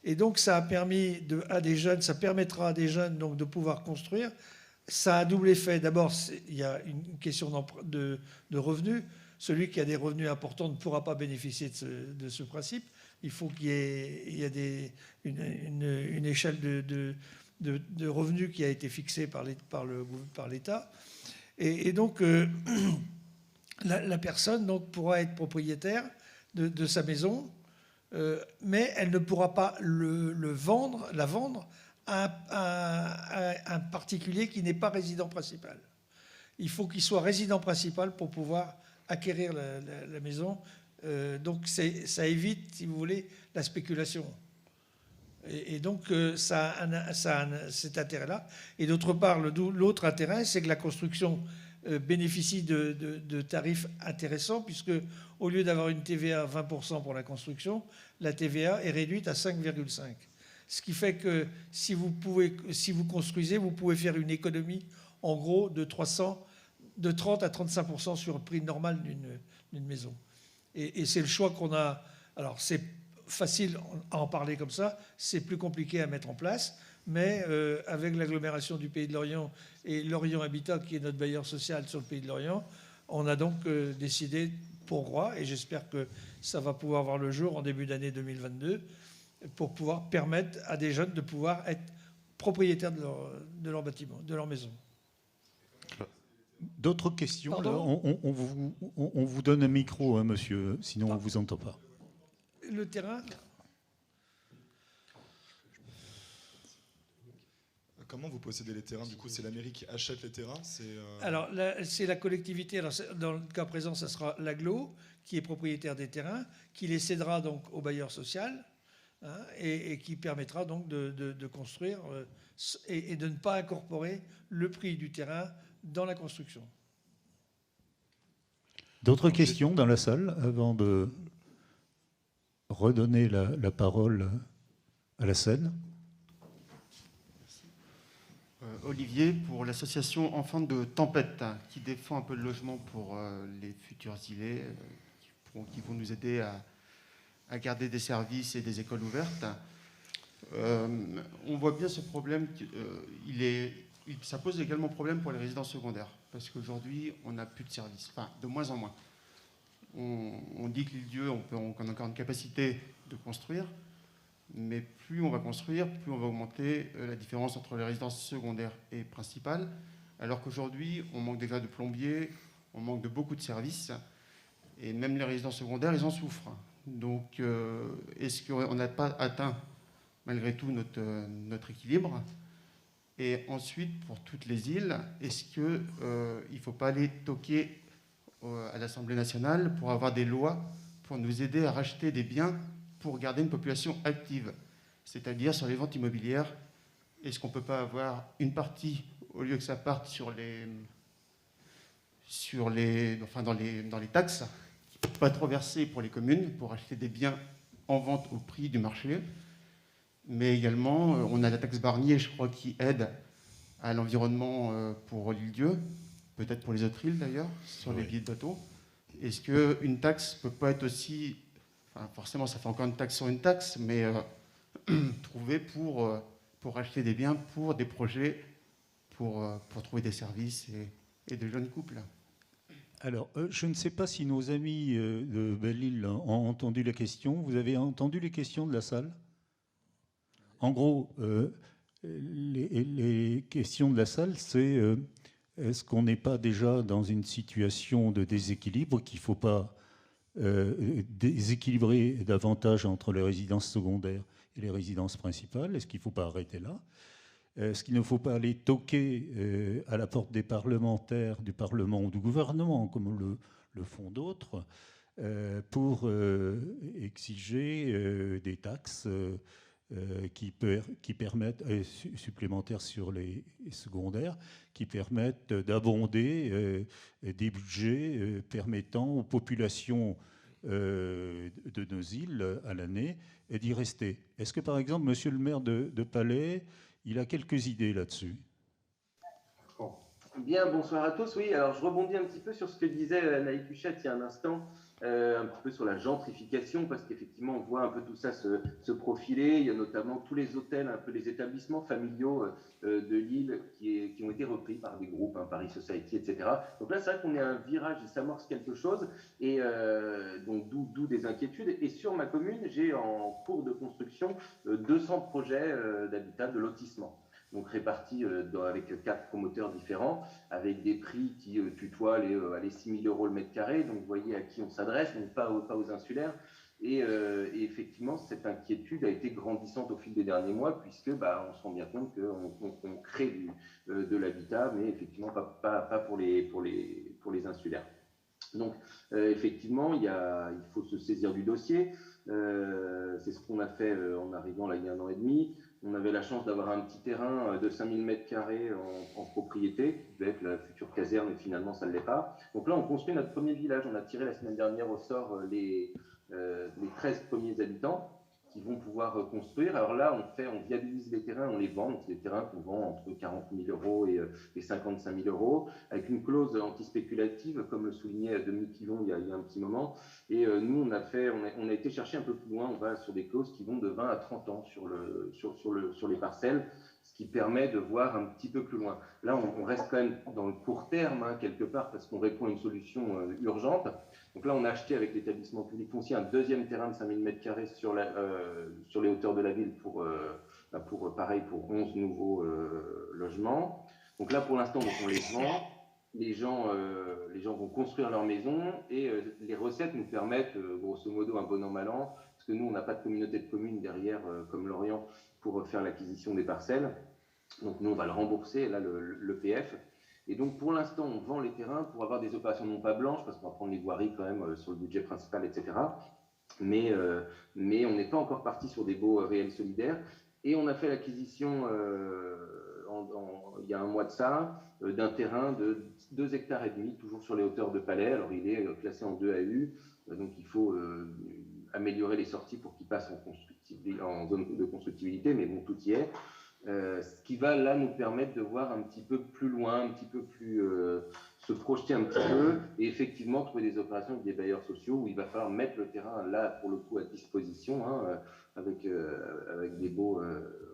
Et donc ça a permis à des jeunes, ça permettra à des jeunes donc de pouvoir construire. Ça a un double effet. D'abord, il y a une question de revenus. Celui qui a des revenus importants ne pourra pas bénéficier de ce principe. Il faut qu'il y ait une échelle de revenus qui a été fixée par l'État. Et donc, la personne donc, pourra être propriétaire de sa maison, mais elle ne pourra pas la vendre à un particulier qui n'est pas résident principal. Il faut qu'il soit résident principal pour pouvoir acquérir la maison. Donc ça évite, si vous voulez, la spéculation. Et donc ça a cet intérêt-là. Et d'autre part, l'autre intérêt, c'est que la construction bénéficie de tarifs intéressants, puisque au lieu d'avoir une TVA à 20% pour la construction, la TVA est réduite à 5,5%. Ce qui fait que si vous construisez, vous pouvez faire une économie, en gros, de 30 à 35% sur le prix normal d'une maison. Et c'est le choix qu'on a. Alors, c'est facile à en parler comme ça, c'est plus compliqué à mettre en place, mais avec l'agglomération du Pays de Lorient et Lorient Habitat, qui est notre bailleur social sur le Pays de Lorient, on a donc décidé pour Groix, et j'espère que ça va pouvoir voir le jour en début d'année 2022, pour pouvoir permettre à des jeunes de pouvoir être propriétaires de leur bâtiment, de leur maison. D'autres questions là, on vous donne un micro, hein, monsieur, sinon on ne vous entend pas. Le terrain ? Comment vous possédez les terrains? Du coup, c'est la mairie qui achète les terrains? Alors, c'est la collectivité. Alors, dans le cas présent, ça sera l'agglo qui est propriétaire des terrains, qui les cédera donc au bailleur social, hein, et qui permettra donc de construire et de ne pas incorporer le prix du terrain dans la construction. D'autres questions dans la salle avant de redonner la parole à la scène? Olivier, pour l'association Enfants de Tempête, qui défend un peu le logement pour les futurs îlets, qui vont nous aider à garder des services et des écoles ouvertes. On voit bien ce problème, ça pose également problème pour les résidences secondaires, parce qu'aujourd'hui, on n'a plus de services, enfin, de moins en moins. On dit que l'île-Dieu, on a encore une capacité de construire, mais plus on va construire, plus on va augmenter la différence entre les résidences secondaires et principales, alors qu'aujourd'hui, on manque déjà de plombiers, on manque de beaucoup de services, et même les résidences secondaires, ils en souffrent. Donc, est-ce qu'on n'a pas atteint, malgré tout, notre équilibre? Et ensuite, pour toutes les îles, est-ce qu'il ne faut pas aller toquer à l'Assemblée nationale pour avoir des lois pour nous aider à racheter des biens pour garder une population active, c'est-à-dire sur les ventes immobilières? Est-ce qu'on ne peut pas avoir une partie, au lieu que ça parte dans les taxes, pas trop versées pour les communes, pour acheter des biens en vente au prix du marché, mais également, on a la taxe Barnier, je crois, qui aide à l'environnement pour l'île-Dieu, peut-être pour les autres îles d'ailleurs, sur les billets de bateau. Est-ce qu'une taxe ne peut pas être aussi... Enfin, forcément, ça fait encore une taxe sur une taxe, mais trouver pour acheter des biens pour des projets, pour trouver des services et de jeunes couples. Alors, je ne sais pas si nos amis de Belle-Île ont entendu la question. Vous avez entendu les questions de la salle? En gros, les questions de la salle, c'est est-ce qu'on n'est pas déjà dans une situation de déséquilibre, qu'il ne faut pas déséquilibrer davantage entre les résidences secondaires et les résidences principales? Est-ce qu'il ne faut pas arrêter là? Est-ce qu'il ne faut pas aller toquer à la porte des parlementaires, du Parlement ou du gouvernement, comme le font d'autres, pour exiger des taxes qui permettent, supplémentaires sur les secondaires, qui permettent d'abonder des budgets permettant aux populations de nos îles à l'année d'y rester? Est-ce que, par exemple, monsieur le maire de Palais, il a quelques idées là-dessus? Bon. Bien, bonsoir à tous. Oui, alors je rebondis un petit peu sur ce que disait Naïk Huchette il y a un instant, un petit peu sur la gentrification, parce qu'effectivement, on voit un peu tout ça se profiler. Il y a notamment tous les hôtels, un peu les établissements familiaux de Lille qui ont été repris par des groupes, hein, Paris Society, etc. Donc là, c'est vrai qu'on est à un virage, il s'amorce quelque chose, et donc d'où des inquiétudes. Et sur ma commune, j'ai en cours de construction 200 projets d'habitat, de lotissement. Donc répartis avec 4 promoteurs différents, avec des prix qui tutoient les 6 000 € le mètre carré. Donc vous voyez à qui on s'adresse, donc pas aux insulaires. Et effectivement, cette inquiétude a été grandissante au fil des derniers mois, puisque on se rend bien compte qu'on crée de l'habitat, mais effectivement pas pour les insulaires. Donc effectivement, il faut se saisir du dossier. C'est ce qu'on a fait en arrivant là il y a 1 an et demi. On avait la chance d'avoir un petit terrain de 5000 m² en propriété, qui devait être la future caserne, et finalement ça ne l'est pas. Donc là, on construit notre premier village. On a tiré la semaine dernière au sort les 13 premiers habitants qui vont pouvoir construire. Alors là, on viabilise les terrains, on les vend. Donc c'est des terrains qu'on vend entre 40 000 € et 55 000 €, avec une clause anti-spéculative, comme le soulignait Dominique Yvon il y a un petit moment. Et nous, on a été chercher un peu plus loin. On va sur des clauses qui vont de 20 à 30 ans sur les parcelles, ce qui permet de voir un petit peu plus loin. Là, on reste quand même dans le court terme, hein, quelque part, parce qu'on répond à une solution urgente. Donc là, on a acheté avec l'établissement public foncier un deuxième terrain de 5000 m² sur les hauteurs de la ville pour 11 nouveaux logements. Donc là, pour l'instant, on les vend. Les gens vont construire leur maison, et les recettes nous permettent, grosso modo, un bon an, mal an, parce que nous, on n'a pas de communauté de communes derrière, comme Lorient, pour faire l'acquisition des parcelles. Donc nous, on va le rembourser, là, le PF. Et donc, pour l'instant, on vend les terrains pour avoir des opérations non pas blanches, parce qu'on va prendre les voiries quand même sur le budget principal, etc. Mais on n'est pas encore parti sur des baux réels solidaires. Et on a fait l'acquisition il y a 1 mois de ça, d'un terrain de 2,5 hectares, toujours sur les hauteurs de Palais. Alors, il est classé en 2 AU, donc il faut améliorer les sorties pour qu'il passe en zone de constructibilité, mais bon, tout y est. Ce qui va là nous permettre de voir un petit peu plus loin, un petit peu plus se projeter un petit peu, et effectivement trouver des opérations avec des bailleurs sociaux où il va falloir mettre le terrain là pour le coup à disposition, hein, avec des baux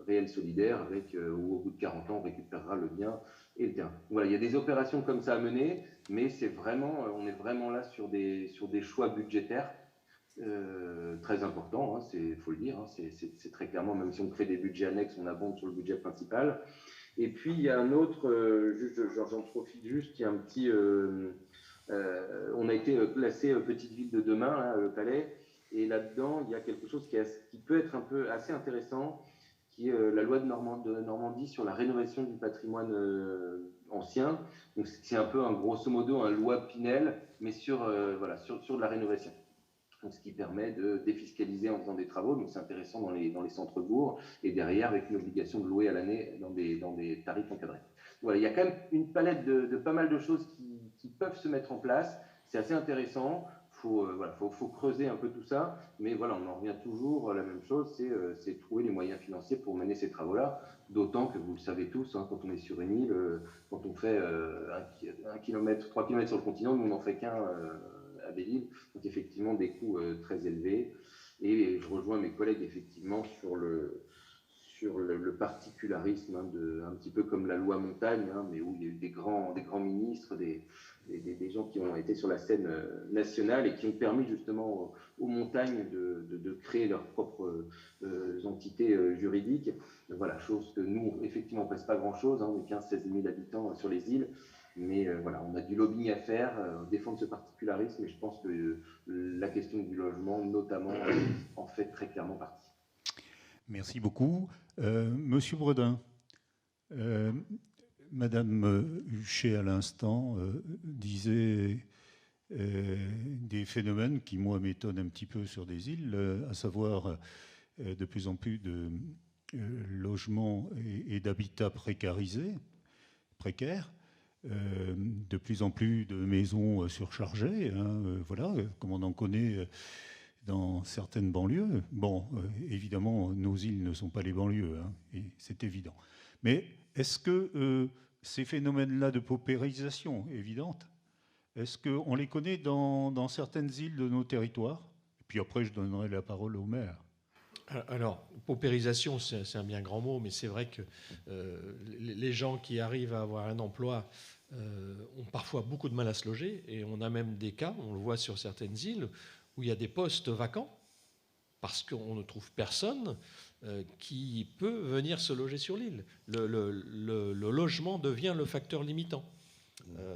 réels solidaires, où au bout de 40 ans on récupérera le bien et le terrain. Voilà, il y a des opérations comme ça à mener, mais on est vraiment là sur des choix budgétaires. Très important, hein, faut le dire, hein, c'est très clairement, même si on crée des budgets annexes, on abonde sur le budget principal. Et puis il y a un autre, j'en profite juste, il y a un petit, on a été classé petite ville de demain, là, le Palais, et là-dedans il y a quelque chose qui peut être un peu assez intéressant, qui est la loi de Normandie sur la rénovation du patrimoine ancien. Donc c'est un peu, grosso modo, un loi Pinel, mais sur de la rénovation. Donc, ce qui permet de défiscaliser en faisant des travaux. Donc c'est intéressant dans les centres-bourgs, et derrière avec une obligation de louer à l'année dans des tarifs encadrés. Voilà, il y a quand même une palette de pas mal de choses qui peuvent se mettre en place. C'est assez intéressant. Faut creuser un peu tout ça, mais voilà, on en revient toujours à la même chose, c'est trouver les moyens financiers pour mener ces travaux-là, d'autant que vous le savez tous, hein, quand on est sur une île, quand on fait 3 km sur le continent, nous on n'en fait qu'un à Belle-Île, donc effectivement des coûts très élevés. Et je rejoins mes collègues effectivement sur le particularisme, hein, un petit peu comme la loi montagne, hein, mais où il y a eu des grands ministres, des gens qui ont été sur la scène nationale et qui ont permis justement aux montagnes de créer leurs propres entités juridiques. Voilà, chose que nous, effectivement, on ne passe pas grand-chose, hein, on est 15-16 000 habitants sur les îles, mais voilà, on a du lobbying à faire, défendre ce particularisme, et je pense que la question du logement, notamment, en fait très clairement partie. Merci beaucoup. Monsieur Bredin, Madame Huchet, à l'instant, disait des phénomènes qui, moi, m'étonnent un petit peu sur des îles, à savoir de plus en plus de logements et d'habitats précarisés, précaires, de plus en plus de maisons surchargées, hein, voilà, comme on en connaît dans certaines banlieues. Bon, évidemment, nos îles ne sont pas les banlieues, hein, et c'est évident. Mais est-ce que ces phénomènes-là de paupérisation évidente Est-ce qu'on les connaît dans certaines îles de nos territoires? Et puis après, je donnerai la parole au maire. Alors, paupérisation, c'est un bien grand mot, mais c'est vrai que les gens qui arrivent à avoir un emploi ont parfois beaucoup de mal à se loger, et on a même des cas, on le voit sur certaines îles, où il y a des postes vacants, parce qu'on ne trouve personne qui peut venir se loger sur l'île. Le logement devient le facteur limitant.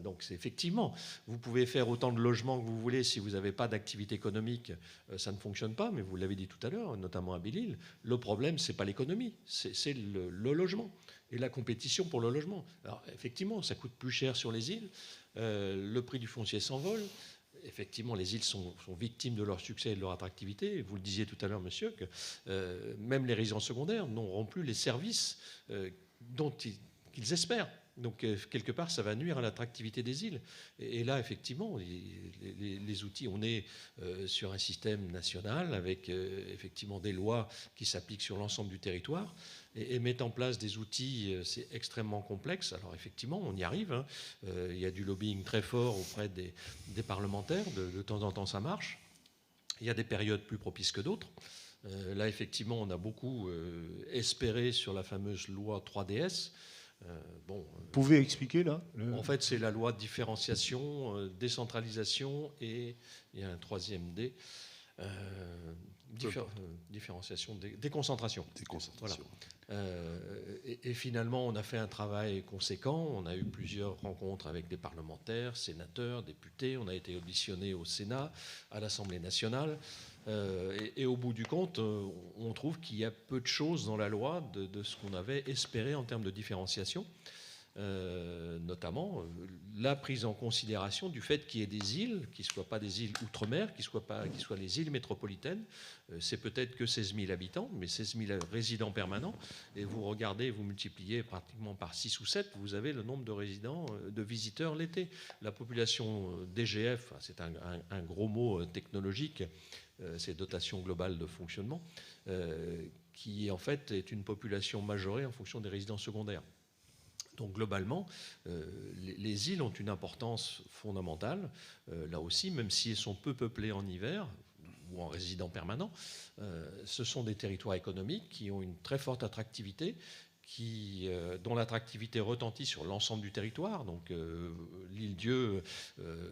Donc c'est effectivement, vous pouvez faire autant de logements que vous voulez, si vous n'avez pas d'activité économique, ça ne fonctionne pas, mais vous l'avez dit tout à l'heure, notamment à Belle-Île, le problème, ce n'est pas l'économie, c'est le logement et la compétition pour le logement. Alors effectivement, ça coûte plus cher sur les îles, le prix du foncier s'envole. Effectivement, les îles sont victimes de leur succès et de leur attractivité. Vous le disiez tout à l'heure, monsieur, que même les résidences secondaires n'auront plus les services dont qu'ils espèrent. Donc, quelque part, ça va nuire à l'attractivité des îles. Et là, effectivement, les outils, on est sur un système national avec effectivement des lois qui s'appliquent sur l'ensemble du territoire. Et mettre en place des outils, c'est extrêmement complexe. Alors, effectivement, on y arrive. Hein. Il y a du lobbying très fort auprès des parlementaires. De temps en temps, ça marche. Il y a des périodes plus propices que d'autres. Là, effectivement, on a beaucoup espéré sur la fameuse loi 3DS. Vous pouvez expliquer là En fait, c'est la loi de différenciation, décentralisation et il y a un troisième D, différenciation, déconcentration. Déconcentration. Voilà. Et finalement, on a fait un travail conséquent. On a eu plusieurs rencontres avec des parlementaires, sénateurs, députés. On a été auditionné au Sénat, à l'Assemblée nationale. Et au bout du compte, on trouve qu'il y a peu de choses dans la loi de ce qu'on avait espéré en termes de différenciation, notamment la prise en considération du fait qu'il y ait des îles, qui ne soient pas des îles outre-mer, qui soient les îles métropolitaines. C'est peut-être que 16 000 habitants, mais 16 000 résidents permanents. Et vous regardez, vous multipliez pratiquement par 6 ou 7, vous avez le nombre de résidents, de visiteurs l'été. La population DGF, c'est un gros mot technologique, c'est dotation globale de fonctionnement, qui en fait est une population majorée en fonction des résidences secondaires. Donc globalement, les îles ont une importance fondamentale, là aussi, même si elles sont peu peuplées en hiver ou en résidents permanents, ce sont des territoires économiques qui ont une très forte attractivité, dont l'attractivité retentit sur l'ensemble du territoire. Donc l'île-Dieu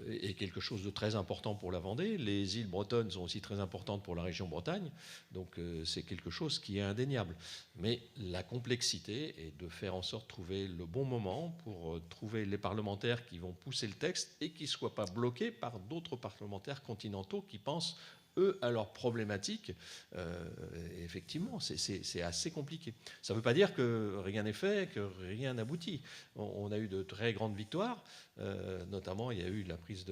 est quelque chose de très important pour la Vendée. Les îles bretonnes sont aussi très importantes pour la région Bretagne. Donc c'est quelque chose qui est indéniable. Mais la complexité est de faire en sorte de trouver le bon moment pour trouver les parlementaires qui vont pousser le texte et qui ne soient pas bloqués par d'autres parlementaires continentaux qui pensent eux, à leurs problématiques. Effectivement, c'est assez compliqué. Ça ne veut pas dire que rien n'est fait, que rien n'aboutit. On a eu de très grandes victoires. Notamment, il y a eu la prise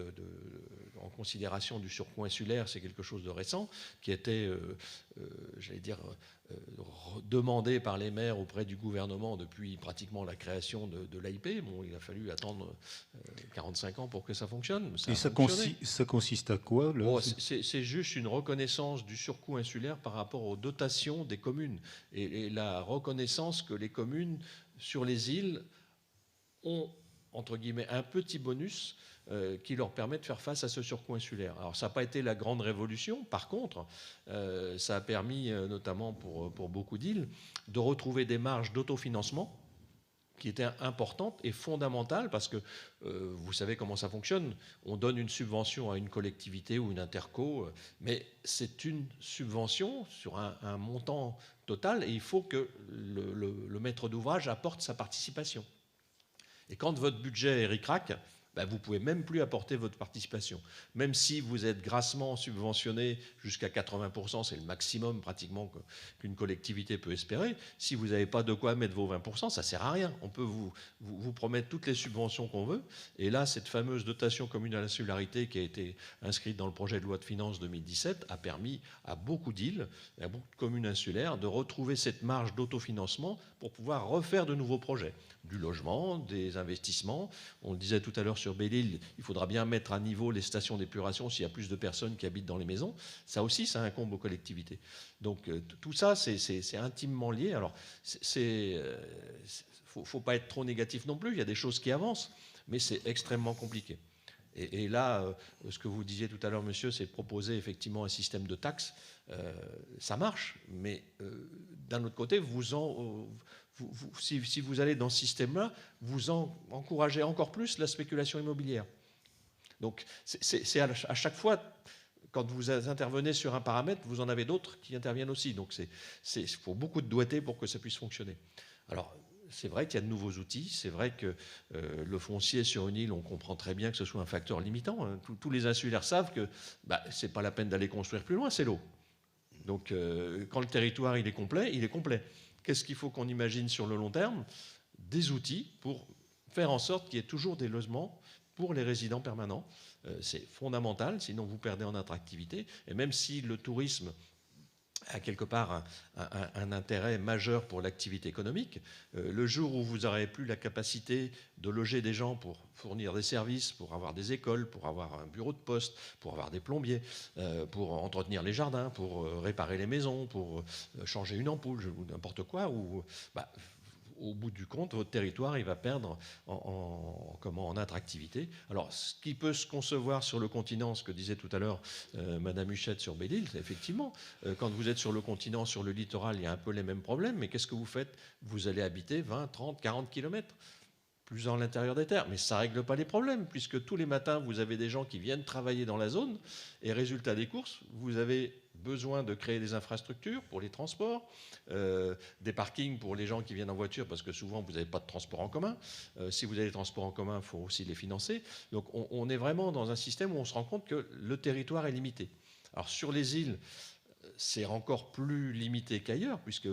en considération du surcoût insulaire, c'est quelque chose de récent, qui était, j'allais dire, demandé par les maires auprès du gouvernement depuis pratiquement la création de l'AIP. Bon, il a fallu attendre 45 ans pour que ça fonctionne. Et ça consiste à quoi C'est juste une reconnaissance du surcoût insulaire par rapport aux dotations des communes. Et la reconnaissance que les communes sur les îles ont, entre guillemets, un petit bonus qui leur permet de faire face à ce surcoût insulaire. Alors ça n'a pas été la grande révolution, par contre, ça a permis, notamment pour beaucoup d'îles, de retrouver des marges d'autofinancement qui étaient importantes et fondamentales, parce que vous savez comment ça fonctionne. On donne une subvention à une collectivité ou une interco, mais c'est une subvention sur un montant total, et il faut que le maître d'ouvrage apporte sa participation. Et quand votre budget est ric-rac, vous ne pouvez même plus apporter votre participation. Même si vous êtes grassement subventionné jusqu'à 80%, c'est le maximum pratiquement qu'une collectivité peut espérer, si vous n'avez pas de quoi mettre vos 20%, ça ne sert à rien. On peut vous promettre toutes les subventions qu'on veut. Et là, cette fameuse dotation communale à l'insularité qui a été inscrite dans le projet de loi de finances 2017 a permis à beaucoup d'îles, à beaucoup de communes insulaires, de retrouver cette marge d'autofinancement pour pouvoir refaire de nouveaux projets. Du logement, des investissements. On le disait tout à l'heure sur Belle-Île, il faudra bien mettre à niveau les stations d'épuration s'il y a plus de personnes qui habitent dans les maisons. Ça aussi, ça incombe aux collectivités. Donc tout ça, c'est intimement lié. Alors, faut pas être trop négatif non plus. Il y a des choses qui avancent, mais c'est extrêmement compliqué. Et là, ce que vous disiez tout à l'heure, monsieur, c'est de proposer effectivement un système de taxes. Ça marche, mais d'un autre côté, si vous allez dans ce système-là, vous encouragez encore plus la spéculation immobilière. Donc, c'est à chaque fois, quand vous intervenez sur un paramètre, vous en avez d'autres qui interviennent aussi. Donc, il faut beaucoup de doigté pour que ça puisse fonctionner. Alors, c'est vrai qu'il y a de nouveaux outils. C'est vrai que le foncier sur une île, on comprend très bien que ce soit un facteur limitant. Hein. Tous les insulaires savent que ce n'est pas la peine d'aller construire plus loin, c'est l'eau. Donc, quand le territoire il est complet, il est complet. Qu'est-ce qu'il faut qu'on imagine sur le long terme? Des outils pour faire en sorte qu'il y ait toujours des logements pour les résidents permanents. C'est fondamental, sinon vous perdez en attractivité. Et même si le tourisme a quelque part un intérêt majeur pour l'activité économique, le jour où vous n'aurez plus la capacité de loger des gens pour fournir des services, pour avoir des écoles, pour avoir un bureau de poste, pour avoir des plombiers, pour entretenir les jardins, pour réparer les maisons, pour changer une ampoule, ou n'importe quoi, au bout du compte, votre territoire, il va perdre en attractivité. Alors, ce qui peut se concevoir sur le continent, ce que disait tout à l'heure Madame Huchette sur Belle-Île, c'est effectivement, quand vous êtes sur le continent, sur le littoral, il y a un peu les mêmes problèmes, mais qu'est-ce que vous faites? Vous allez habiter 20, 30, 40 kilomètres plus à l'intérieur des terres. Mais ça ne règle pas les problèmes, puisque tous les matins, vous avez des gens qui viennent travailler dans la zone, et résultat des courses, vous avez besoin de créer des infrastructures pour les transports, des parkings pour les gens qui viennent en voiture, parce que souvent, vous n'avez pas de transport en commun. Si vous avez des transports en commun, il faut aussi les financer. Donc, on est vraiment dans un système où on se rend compte que le territoire est limité. Alors, sur les îles, c'est encore plus limité qu'ailleurs, puisque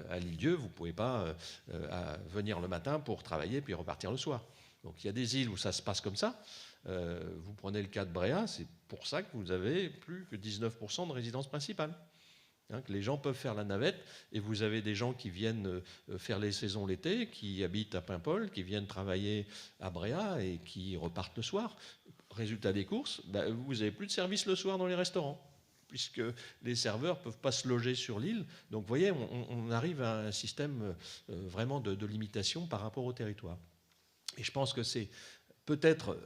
à l'île-Dieu, vous ne pouvez pas venir le matin pour travailler puis repartir le soir. Donc il y a des îles où ça se passe comme ça. Vous prenez le cas de Bréa, c'est pour ça que vous avez plus que 19% de résidence principale. Hein, que les gens peuvent faire la navette, et vous avez des gens qui viennent faire les saisons l'été, qui habitent à Paimpol, qui viennent travailler à Bréa et qui repartent le soir. Résultat des courses, vous n'avez plus de service le soir dans les restaurants, puisque les serveurs ne peuvent pas se loger sur l'île. Donc vous voyez, on arrive à un système vraiment de limitation par rapport au territoire. Et je pense que c'est peut-être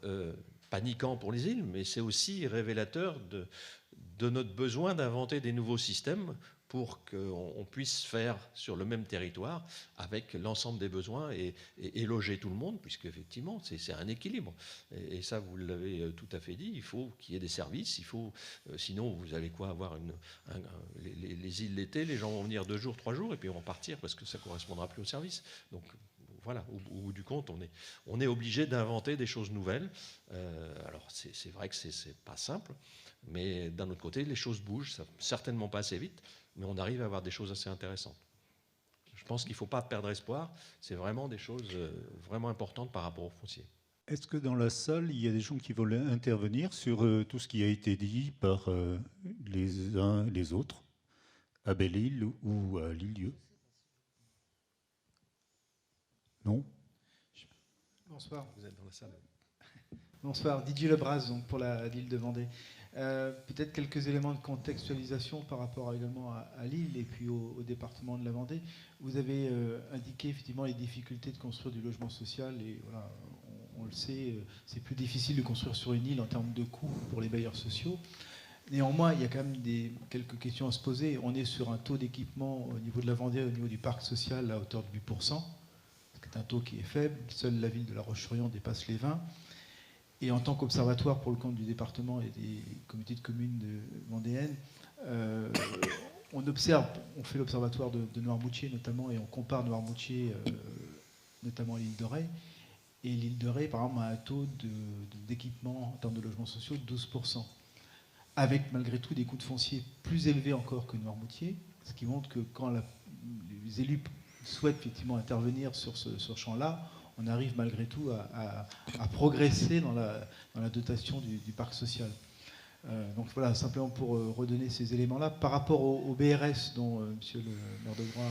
paniquant pour les îles, mais c'est aussi révélateur de notre besoin d'inventer des nouveaux systèmes pour qu'on puisse faire sur le même territoire avec l'ensemble des besoins et loger tout le monde, puisque effectivement c'est un équilibre. Et ça, vous l'avez tout à fait dit, il faut qu'il y ait des services, sinon vous allez avoir les îles l'été, les gens vont venir 2 jours, 3 jours, et puis ils vont partir parce que ça ne correspondra plus au service. Donc voilà, au bout du compte, on est obligé d'inventer des choses nouvelles. Alors c'est vrai que c'est pas simple, mais d'un autre côté, les choses bougent, certainement pas assez vite, mais on arrive à avoir des choses assez intéressantes. Je pense qu'il ne faut pas perdre espoir, c'est vraiment des choses vraiment importantes par rapport au foncier. Est-ce que dans la salle, il y a des gens qui veulent intervenir sur tout ce qui a été dit par les uns et les autres, à Belle-Île ou à l'île-Dieu? Non? Bonsoir. Vous êtes dans la salle. Bonsoir, Didier Lebras, donc pour l'île de Vendée. Peut-être quelques éléments de contextualisation par rapport également à l'île et puis au département de la Vendée. Vous avez indiqué effectivement les difficultés de construire du logement social, et voilà, on le sait, c'est plus difficile de construire sur une île en termes de coûts pour les bailleurs sociaux. Néanmoins, il y a quand même quelques questions à se poser. On est sur un taux d'équipement au niveau de la Vendée, au niveau du parc social, à hauteur de 8%. C'est un taux qui est faible. Seule la ville de La Roche-sur-Yon dépasse les 20. Et en tant qu'observatoire pour le compte du département et des comités de communes vendéennes, on fait l'observatoire de Noirmoutier notamment, et on compare Noirmoutier, notamment à l'île de Ré. Et l'île de Ré, par exemple, a un taux d'équipement en termes de logements sociaux de 12%, avec malgré tout des coûts de foncier plus élevés encore que Noirmoutier, ce qui montre que quand les élus souhaitent effectivement intervenir sur ce champ-là, on arrive malgré tout à progresser dans la dotation du parc social. Donc voilà, simplement pour redonner ces éléments-là. Par rapport au BRS dont monsieur le maire de Groix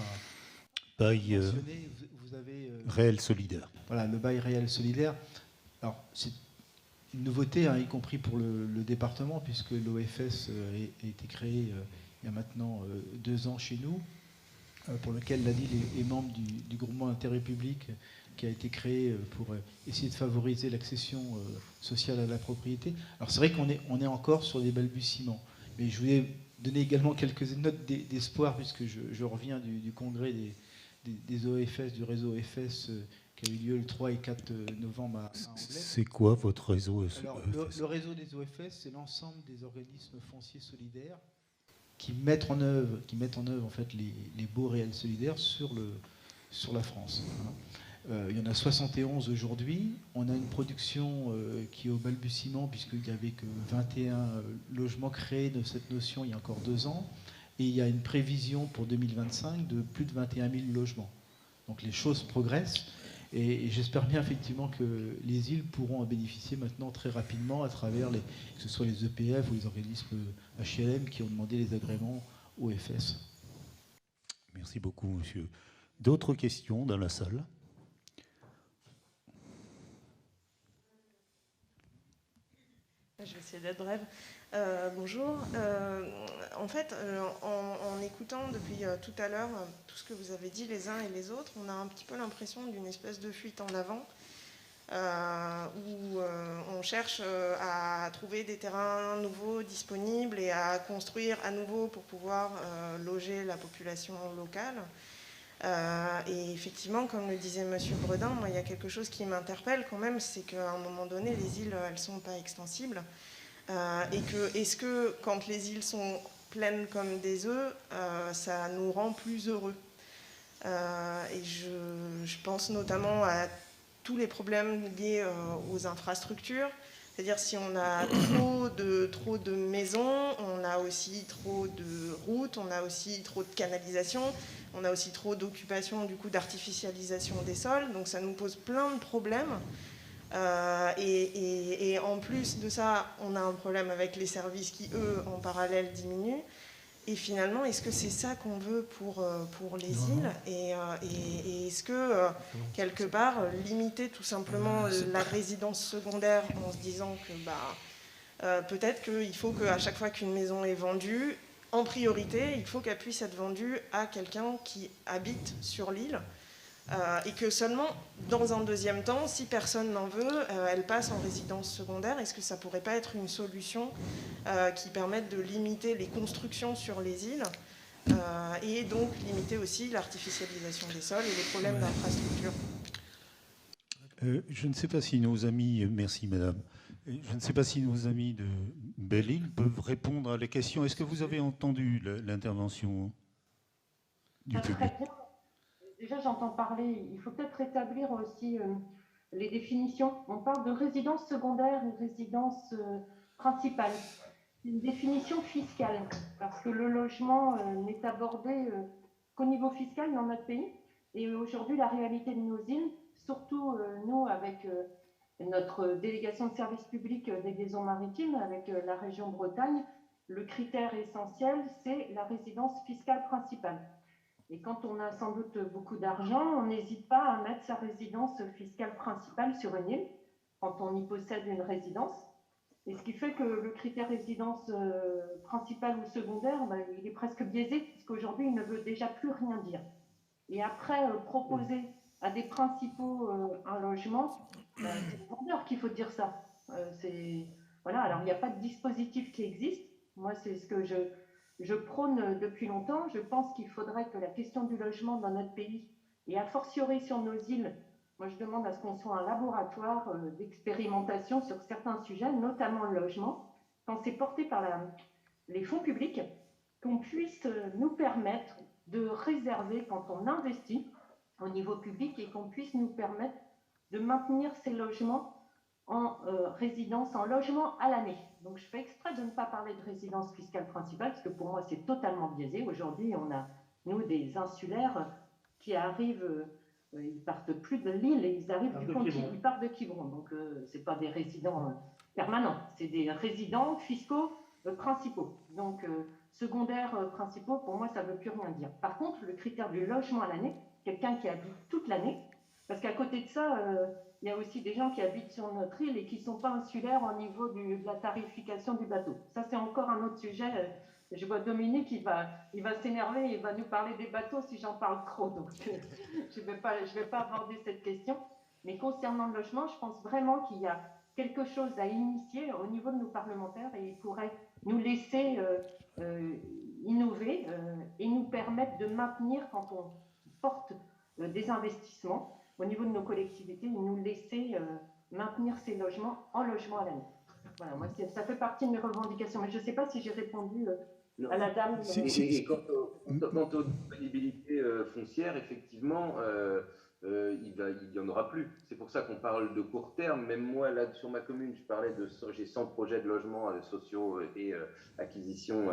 a mentionné, vous avez... réel solidaire. Voilà, le bail réel solidaire. Alors, c'est une nouveauté, y compris pour le département, puisque l'OFS a été créé il y a maintenant 2 ans chez nous, pour lequel la ville est membre du groupement d'intérêt public qui a été créé pour essayer de favoriser l'accession sociale à la propriété. Alors c'est vrai qu'on est encore sur des balbutiements, mais je voulais donner également quelques notes d'espoir, puisque je reviens du congrès des OFS, du réseau OFS, qui a eu lieu le 3 et 4 novembre à Anglais. C'est quoi votre réseau OFS? Alors, le réseau des OFS, c'est l'ensemble des organismes fonciers solidaires qui mettent en œuvre en fait les baux réels solidaires sur la France. Il y en a 71 aujourd'hui. On a une production qui est au balbutiement, puisqu'il n'y avait que 21 logements créés de cette notion il y a encore 2 ans. Et il y a une prévision pour 2025 de plus de 21 000 logements. Donc les choses progressent. Et j'espère bien effectivement que les îles pourront en bénéficier maintenant très rapidement à travers que ce soit les EPF ou les organismes HLM qui ont demandé les agréments OFS. Merci beaucoup, monsieur. D'autres questions dans la salle? Je vais essayer d'être brève. Bonjour. En fait, en écoutant depuis tout à l'heure tout ce que vous avez dit les uns et les autres, on a un petit peu l'impression d'une espèce de fuite en avant où on cherche à trouver des terrains nouveaux disponibles et à construire à nouveau pour pouvoir loger la population locale. Et effectivement, comme le disait Monsieur Bredin, moi, il y a quelque chose qui m'interpelle quand même, c'est qu'à un moment donné, les îles, elles ne sont pas extensibles. Et que, est-ce que quand les îles sont pleines comme des œufs, ça nous rend plus heureux? Et je pense notamment à tous les problèmes liés aux infrastructures. C'est-à-dire si on a trop de maisons, on a aussi trop de routes, on a aussi trop de canalisation, on a aussi trop d'occupation, du coup d'artificialisation des sols. Donc ça nous pose plein de problèmes. Et en plus de ça, on a un problème avec les services qui, eux, en parallèle, diminuent. Et finalement, est-ce que c'est ça qu'on veut pour les îles? Et est-ce que, quelque part, limiter tout simplement la résidence secondaire en se disant que peut-être qu'il faut qu'à chaque fois qu'une maison est vendue, en priorité, il faut qu'elle puisse être vendue à quelqu'un qui habite sur l'île. Et que seulement, dans un deuxième temps, si personne n'en veut, elle passe en résidence secondaire. Est-ce que ça ne pourrait pas être une solution qui permette de limiter les constructions sur les îles et donc limiter aussi l'artificialisation des sols et les problèmes d'infrastructure? Je ne sais pas si nos amis... Merci, madame. Je ne sais pas si nos amis de Belle-Île peuvent répondre à la question. Est-ce que vous avez entendu l'intervention du public? Déjà, j'entends parler, il faut peut-être rétablir aussi les définitions. On parle de résidence secondaire et résidence principale. C'est une définition fiscale, parce que le logement n'est abordé qu'au niveau fiscal dans notre pays. Et aujourd'hui, la réalité de nos îles, surtout nous, avec notre délégation de service public des liaisons maritimes, avec la région Bretagne, le critère essentiel, c'est la résidence fiscale principale. Et quand on a sans doute beaucoup d'argent, on n'hésite pas à mettre sa résidence fiscale principale sur une île, quand on y possède une résidence. Et ce qui fait que le critère résidence principale ou secondaire, il est presque biaisé, puisqu'aujourd'hui, il ne veut déjà plus rien dire. Et après, proposer à des principaux un logement, c'est le vendeur qu'il faut dire ça. Voilà, alors il n'y a pas de dispositif qui existe. Moi, c'est ce que je prône depuis longtemps. Je pense qu'il faudrait que la question du logement dans notre pays, et a fortiori sur nos îles, moi je demande à ce qu'on soit un laboratoire d'expérimentation sur certains sujets, notamment le logement, quand c'est porté par les fonds publics, qu'on puisse nous permettre de réserver quand on investit au niveau public et qu'on puisse nous permettre de maintenir ces logements en résidence, en logement à l'année. Donc je fais exprès de ne pas parler de résidence fiscale principale, parce que pour moi c'est totalement biaisé. Aujourd'hui, on a, nous, des insulaires qui arrivent, ils partent plus de l'île et ils arrivent du continent, ils partent de Quiberon. Donc c'est pas des résidents permanents, c'est des résidents fiscaux principaux. Donc secondaires principaux, pour moi ça ne veut plus rien dire. Par contre, le critère du logement à l'année, quelqu'un qui habite toute l'année, parce qu'à côté de ça, il y a aussi des gens qui habitent sur notre île et qui ne sont pas insulaires au niveau de la tarification du bateau. Ça, c'est encore un autre sujet Je vois Dominique, il va s'énerver, il va nous parler des bateaux si j'en parle trop. Donc, je vais pas aborder cette question. Mais concernant le logement, je pense vraiment qu'il y a quelque chose à initier au niveau de nos parlementaires et ils pourraient nous laisser innover et nous permettre de maintenir, quand on porte des investissements au niveau de nos collectivités, nous laisser maintenir ces logements en logement à l'année. Voilà, moi, ça fait partie de mes revendications, mais je ne sais pas si j'ai répondu à la dame. Et quant aux disponibilités foncières, effectivement, il n'y en aura plus. C'est pour ça qu'on parle de court terme. Même moi, là, sur ma commune, j'ai 100 projets de logements sociaux et acquisitions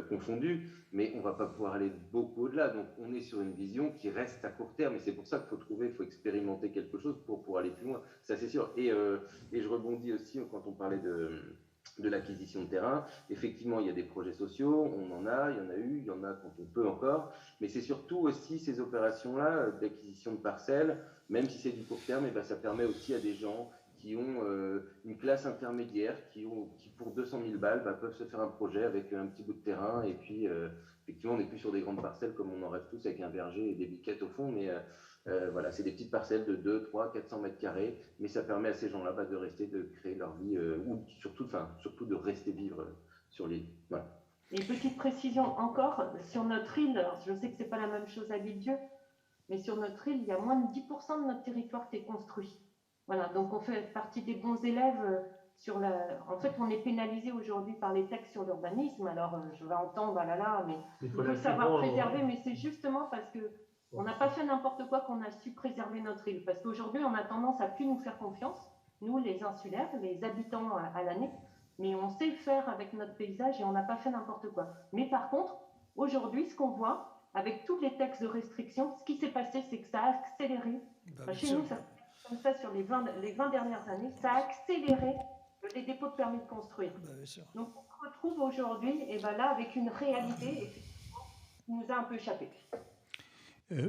confondus, mais on ne va pas pouvoir aller beaucoup au-delà. Donc, on est sur une vision qui reste à court terme, et c'est pour ça qu'il faut expérimenter quelque chose pour aller plus loin. Ça, c'est sûr. Et je rebondis aussi quand on parlait de l'acquisition de terrain. Effectivement, il y a des projets sociaux, il y en a eu, il y en a quand on peut encore, mais c'est surtout aussi ces opérations-là d'acquisition de parcelles, même si c'est du court terme, et ben ça permet aussi à des gens qui ont une classe intermédiaire, qui pour 200 000 balles peuvent se faire un projet avec un petit bout de terrain, et puis effectivement, on n'est plus sur des grandes parcelles comme on en rêve tous avec un verger et des biquettes au fond, mais voilà, c'est des petites parcelles de 2, 3, 400 mètres carrés, mais ça permet à ces gens-là de rester, de créer leur vie, ou surtout de rester vivre sur l'île. Voilà. Et petite précision encore, sur notre île, alors je sais que ce n'est pas la même chose à Villedieu, mais sur notre île, il y a moins de 10% de notre territoire qui est construit. Voilà, donc on fait partie des bons élèves. En fait, on est pénalisé aujourd'hui par les textes sur l'urbanisme. Alors, je vais entendre, ah là là, mais il faut savoir préserver, mais c'est justement parce que on n'a pas fait n'importe quoi qu'on a su préserver notre île. Parce qu'aujourd'hui, on a tendance à plus nous faire confiance, nous, les insulaires, les habitants à l'année, mais on sait faire avec notre paysage et on n'a pas fait n'importe quoi. Mais par contre, aujourd'hui, ce qu'on voit, avec tous les textes de restriction, ce qui s'est passé, c'est que ça a accéléré. Chez nous, ça comme ça sur les 20 dernières années, ça a accéléré les dépôts de permis de construire. Donc on se retrouve aujourd'hui là avec une réalité qui nous a un peu échappé.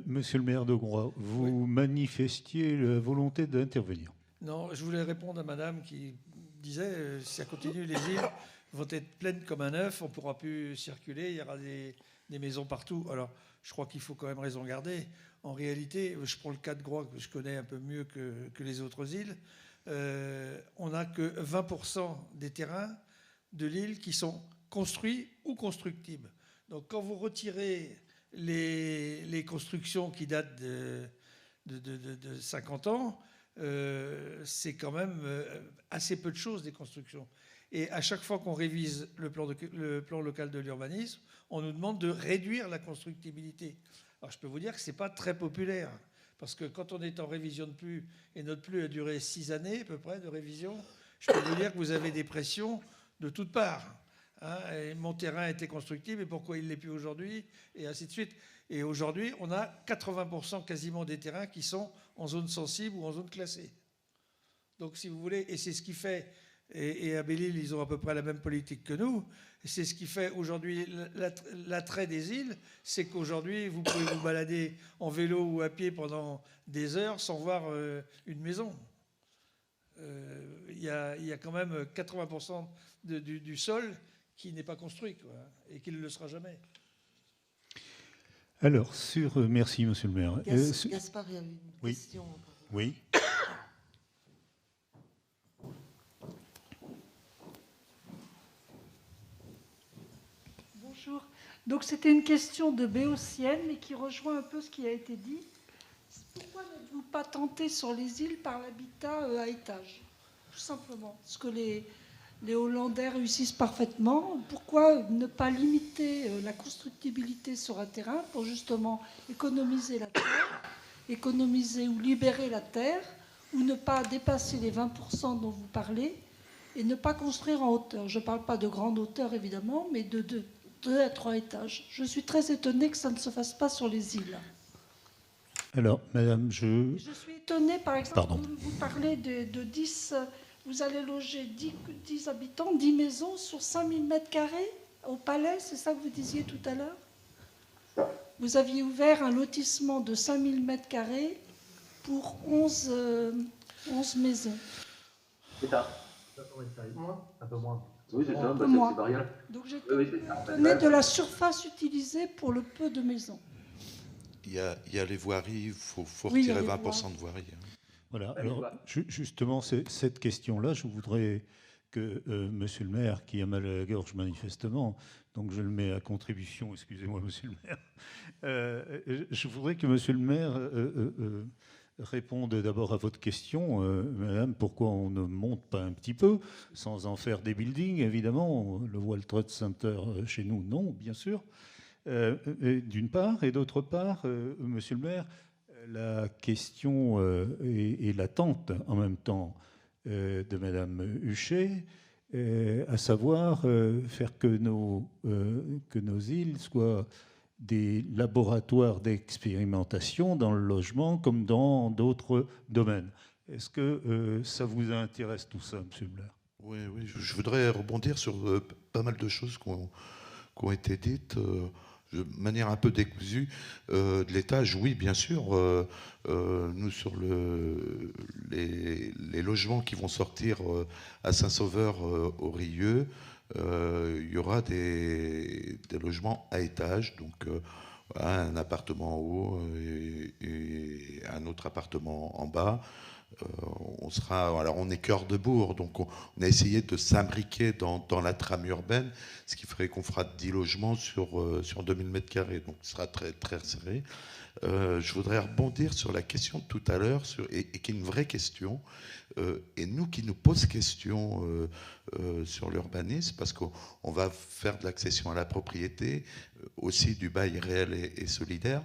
Monsieur le maire de Groix, vous manifestiez la volonté d'intervenir. Non, je voulais répondre à madame qui disait si ça continue, les îles vont être pleines comme un œuf, on ne pourra plus circuler, il y aura des maisons partout. Alors, je crois qu'il faut quand même raison garder. En réalité, je prends le cas de Groix, que je connais un peu mieux que les autres îles. On n'a que 20% des terrains de l'île qui sont construits ou constructibles. Donc, quand vous retirez les constructions qui datent de 50 ans, c'est quand même assez peu de choses, des constructions. Et à chaque fois qu'on révise le plan local de l'urbanisme, on nous demande de réduire la constructibilité. Alors je peux vous dire que ce n'est pas très populaire, parce que quand on est en révision de PLU, et notre PLU a duré 6 années à peu près de révision, je peux vous dire que vous avez des pressions de toutes parts. Et mon terrain était constructible, et pourquoi il ne l'est plus aujourd'hui, et ainsi de suite. Et aujourd'hui, on a 80% quasiment des terrains qui sont en zone sensible ou en zone classée. Donc si vous voulez, et c'est ce qui fait, et à Belle-Île, ils ont à peu près la même politique que nous, et c'est ce qui fait aujourd'hui l'attrait des îles, c'est qu'aujourd'hui, vous pouvez vous balader en vélo ou à pied pendant des heures sans voir une maison. Il y a quand même 80% du sol qui n'est pas construit, quoi, et qui ne le sera jamais. Alors, merci, monsieur le maire. Gaspard, il y a une question. Oui. Bonjour. Donc, c'était une question de Béotienne, mais qui rejoint un peu ce qui a été dit. Pourquoi n'êtes-vous pas tenté sur les îles par l'habitat à étage? Tout simplement. Parce que les Hollandais réussissent parfaitement. Pourquoi ne pas limiter la constructibilité sur un terrain pour justement économiser la terre, économiser ou libérer la terre, ou ne pas dépasser les 20% dont vous parlez et ne pas construire en hauteur? Je ne parle pas de grande hauteur évidemment, mais de 2 à 3 étages. Je suis très étonnée que ça ne se fasse pas sur les îles. Alors, madame, Je suis étonnée, par exemple, vous parlez de 10... Vous allez loger 10 habitants, 10 maisons sur 5000 m² au Palais, c'est ça que vous disiez tout à l'heure? Vous aviez ouvert un lotissement de 5000 m² pour 11 maisons. C'est ça. Un peu moins. Oui, c'est ça, peu c'est moins. variable. Donc j'étais Oui, c'est ça. étonnée de la surface utilisée pour le peu de maisons. Il y a les voiries, il faut Oui, il y a retirer les 20% de voiries. Voilà. Alors, justement, cette question-là, je voudrais que Monsieur le maire, qui a mal à la gorge manifestement, donc je le mets à contribution, excusez-moi Monsieur le maire, je voudrais que Monsieur le maire réponde d'abord à votre question, Madame, pourquoi on ne monte pas un petit peu, sans en faire des buildings, évidemment, le World Trade Center chez nous, non, bien sûr, d'une part, et d'autre part, Monsieur le maire, la question et l'attente en même temps de Madame Huchet, à savoir faire que nos îles soient des laboratoires d'expérimentation dans le logement comme dans d'autres domaines. Est-ce que ça vous intéresse tout ça, Monsieur le maire? Oui, je voudrais rebondir sur pas mal de choses qui ont été dites. De manière un peu décousue, de l'étage, oui, bien sûr. Nous, sur les logements qui vont sortir à Saint-Sauveur, au Rieux, il y aura des logements à étage, donc un appartement en haut et un autre appartement en bas. On est cœur de bourg, donc on a essayé de s'imbriquer dans la trame urbaine, ce qui ferait qu'on fera 10 logements sur 2000 m², donc ce sera très, très serré. Je voudrais rebondir sur la question de tout à l'heure, et qui est une vraie question, et nous qui nous pose question sur l'urbanisme, parce qu'on va faire de l'accession à la propriété, aussi du bail réel et solidaire.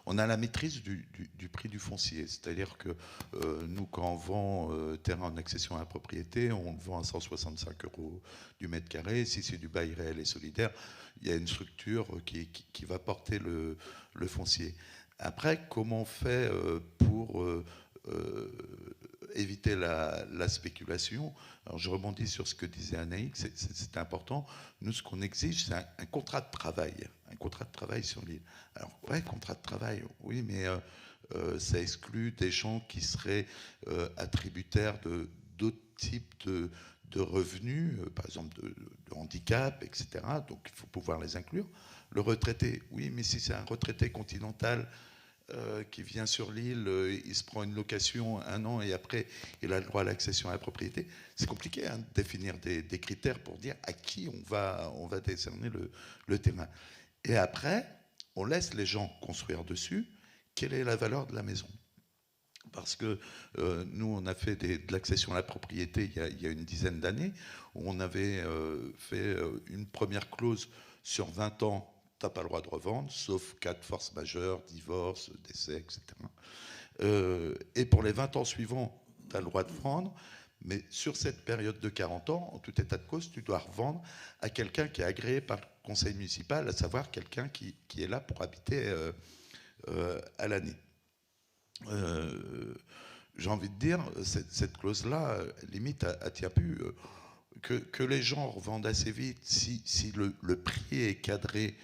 On a la maîtrise du prix du foncier. C'est-à-dire que nous, quand on vend terrain en accession à la propriété, on le vend à 165 € du mètre carré. Si c'est du bail réel et solidaire, il y a une structure qui va porter le foncier. Après, comment on fait pour éviter la spéculation? Alors, je rebondis sur ce que disait Anaïk, c'est important. Nous, ce qu'on exige, c'est un contrat de travail. Un contrat de travail sur l'île. Alors, ouais, contrat de travail, oui, mais ça exclut des gens qui seraient attributaires d'autres types de revenus, par exemple de handicap, etc. Donc, il faut pouvoir les inclure. Le retraité, oui, mais si c'est un retraité continental qui vient sur l'île, il se prend une location 1 an et après il a le droit à l'accession à la propriété. C'est compliqué de définir des critères pour dire à qui on va décerner le terrain. Et après, on laisse les gens construire dessus. Quelle est la valeur de la maison? Parce que nous, on a fait de l'accession à la propriété il y a une dizaine d'années, où on avait fait une première clause sur 20 ans. Tu n'as pas le droit de revendre, sauf cas de force majeure, divorce, décès, etc. Et pour les 20 ans suivants, tu as le droit de vendre, mais sur cette période de 40 ans, en tout état de cause, tu dois revendre à quelqu'un qui est agréé par le conseil municipal, à savoir quelqu'un qui est là pour habiter à l'année. J'ai envie de dire, cette clause-là, limite, elle tient plus. Que les gens revendent assez vite, si le prix est cadré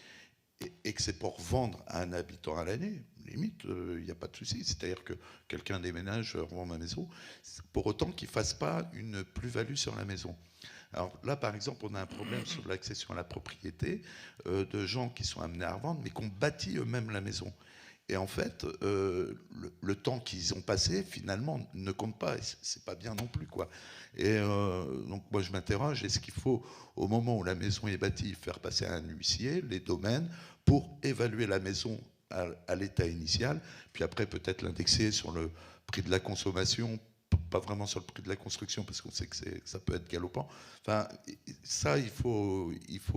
et que c'est pour vendre à un habitant à l'année, limite, il n'y a pas de souci. C'est-à-dire que quelqu'un déménage, revend ma maison, pour autant qu'il ne fasse pas une plus-value sur la maison. Alors là, par exemple, on a un problème sur l'accession à la propriété de gens qui sont amenés à revendre, mais qui ont bâti eux-mêmes la maison. Et en fait, le temps qu'ils ont passé, finalement, ne compte pas. Et c'est pas bien non plus, quoi. Et donc, moi, je m'interroge, est-ce qu'il faut, au moment où la maison est bâtie, faire passer un huissier, les domaines, pour évaluer la maison à l'état initial, puis après, peut-être l'indexer sur le prix de la consommation, pas vraiment sur le prix de la construction, parce qu'on sait que ça peut être galopant. Enfin, ça, il faut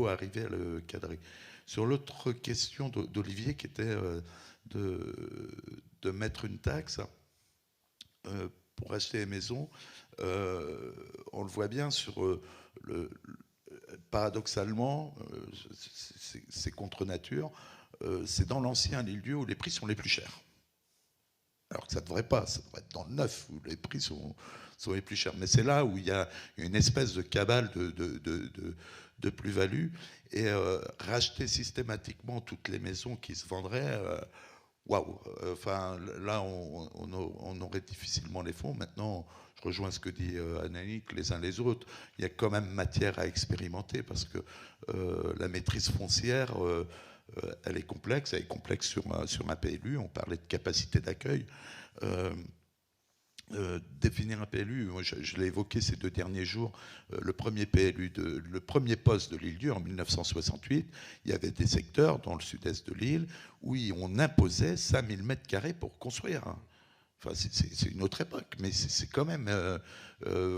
arriver à le cadrer. Sur l'autre question d'Olivier, qui était de mettre une taxe pour acheter les maisons, on le voit bien sur paradoxalement, c'est contre nature, c'est dans l'ancien les lieux où les prix sont les plus chers. Alors que ça ne devrait pas, ça devrait être dans le neuf où les prix sont les plus chers. Mais c'est là où il y a une espèce de cabale de plus-value, et racheter systématiquement toutes les maisons qui se vendraient, waouh, enfin là on aurait difficilement les fonds. Maintenant, je rejoins ce que dit Annick, les uns les autres. Il y a quand même matière à expérimenter parce que la maîtrise foncière, elle est complexe sur un PLU. On parlait de capacité d'accueil. Définir un PLU, moi je l'ai évoqué ces 2 derniers jours, le premier poste de l'île-Dieu en 1968, il y avait des secteurs dans le sud-est de l'île où on imposait 5000 mètres carrés pour construire. Enfin, c'est une autre époque, mais c'est quand même,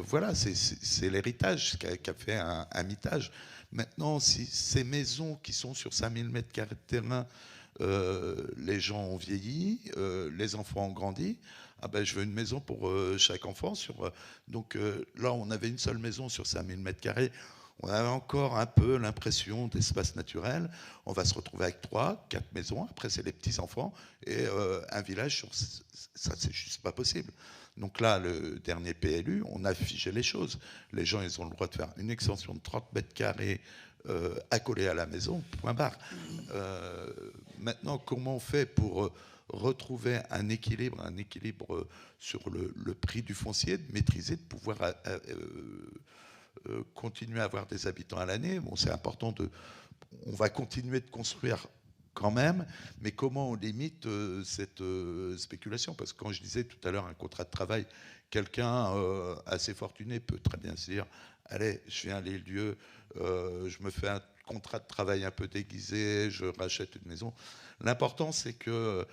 voilà, c'est l'héritage qu'a fait un mitage. Maintenant, si ces maisons qui sont sur 5000 mètres carrés de terrain, les gens ont vieilli, les enfants ont grandi, ah ben, je veux une maison pour chaque enfant. Donc là, on avait une seule maison sur 5000 mètres carrés. On avait encore un peu l'impression d'espace naturel. On va se retrouver avec 3, 4 maisons. Après, c'est les petits-enfants. Et un village, ça, c'est juste pas possible. Donc là, le dernier PLU, on a figé les choses. Les gens, ils ont le droit de faire une extension de 30 mètres carrés accolée à la maison, point barre. Maintenant, comment on fait pour retrouver un équilibre sur le prix du foncier, de maîtriser, de pouvoir continuer à avoir des habitants à l'année. Bon, c'est important on va continuer de construire quand même, mais comment on limite cette spéculation? Parce que quand je disais tout à l'heure un contrat de travail, quelqu'un assez fortuné peut très bien se dire, allez, je viens à l'île-Dieu, je me fais un contrat de travail un peu déguisé, je rachète une maison. L'important, c'est que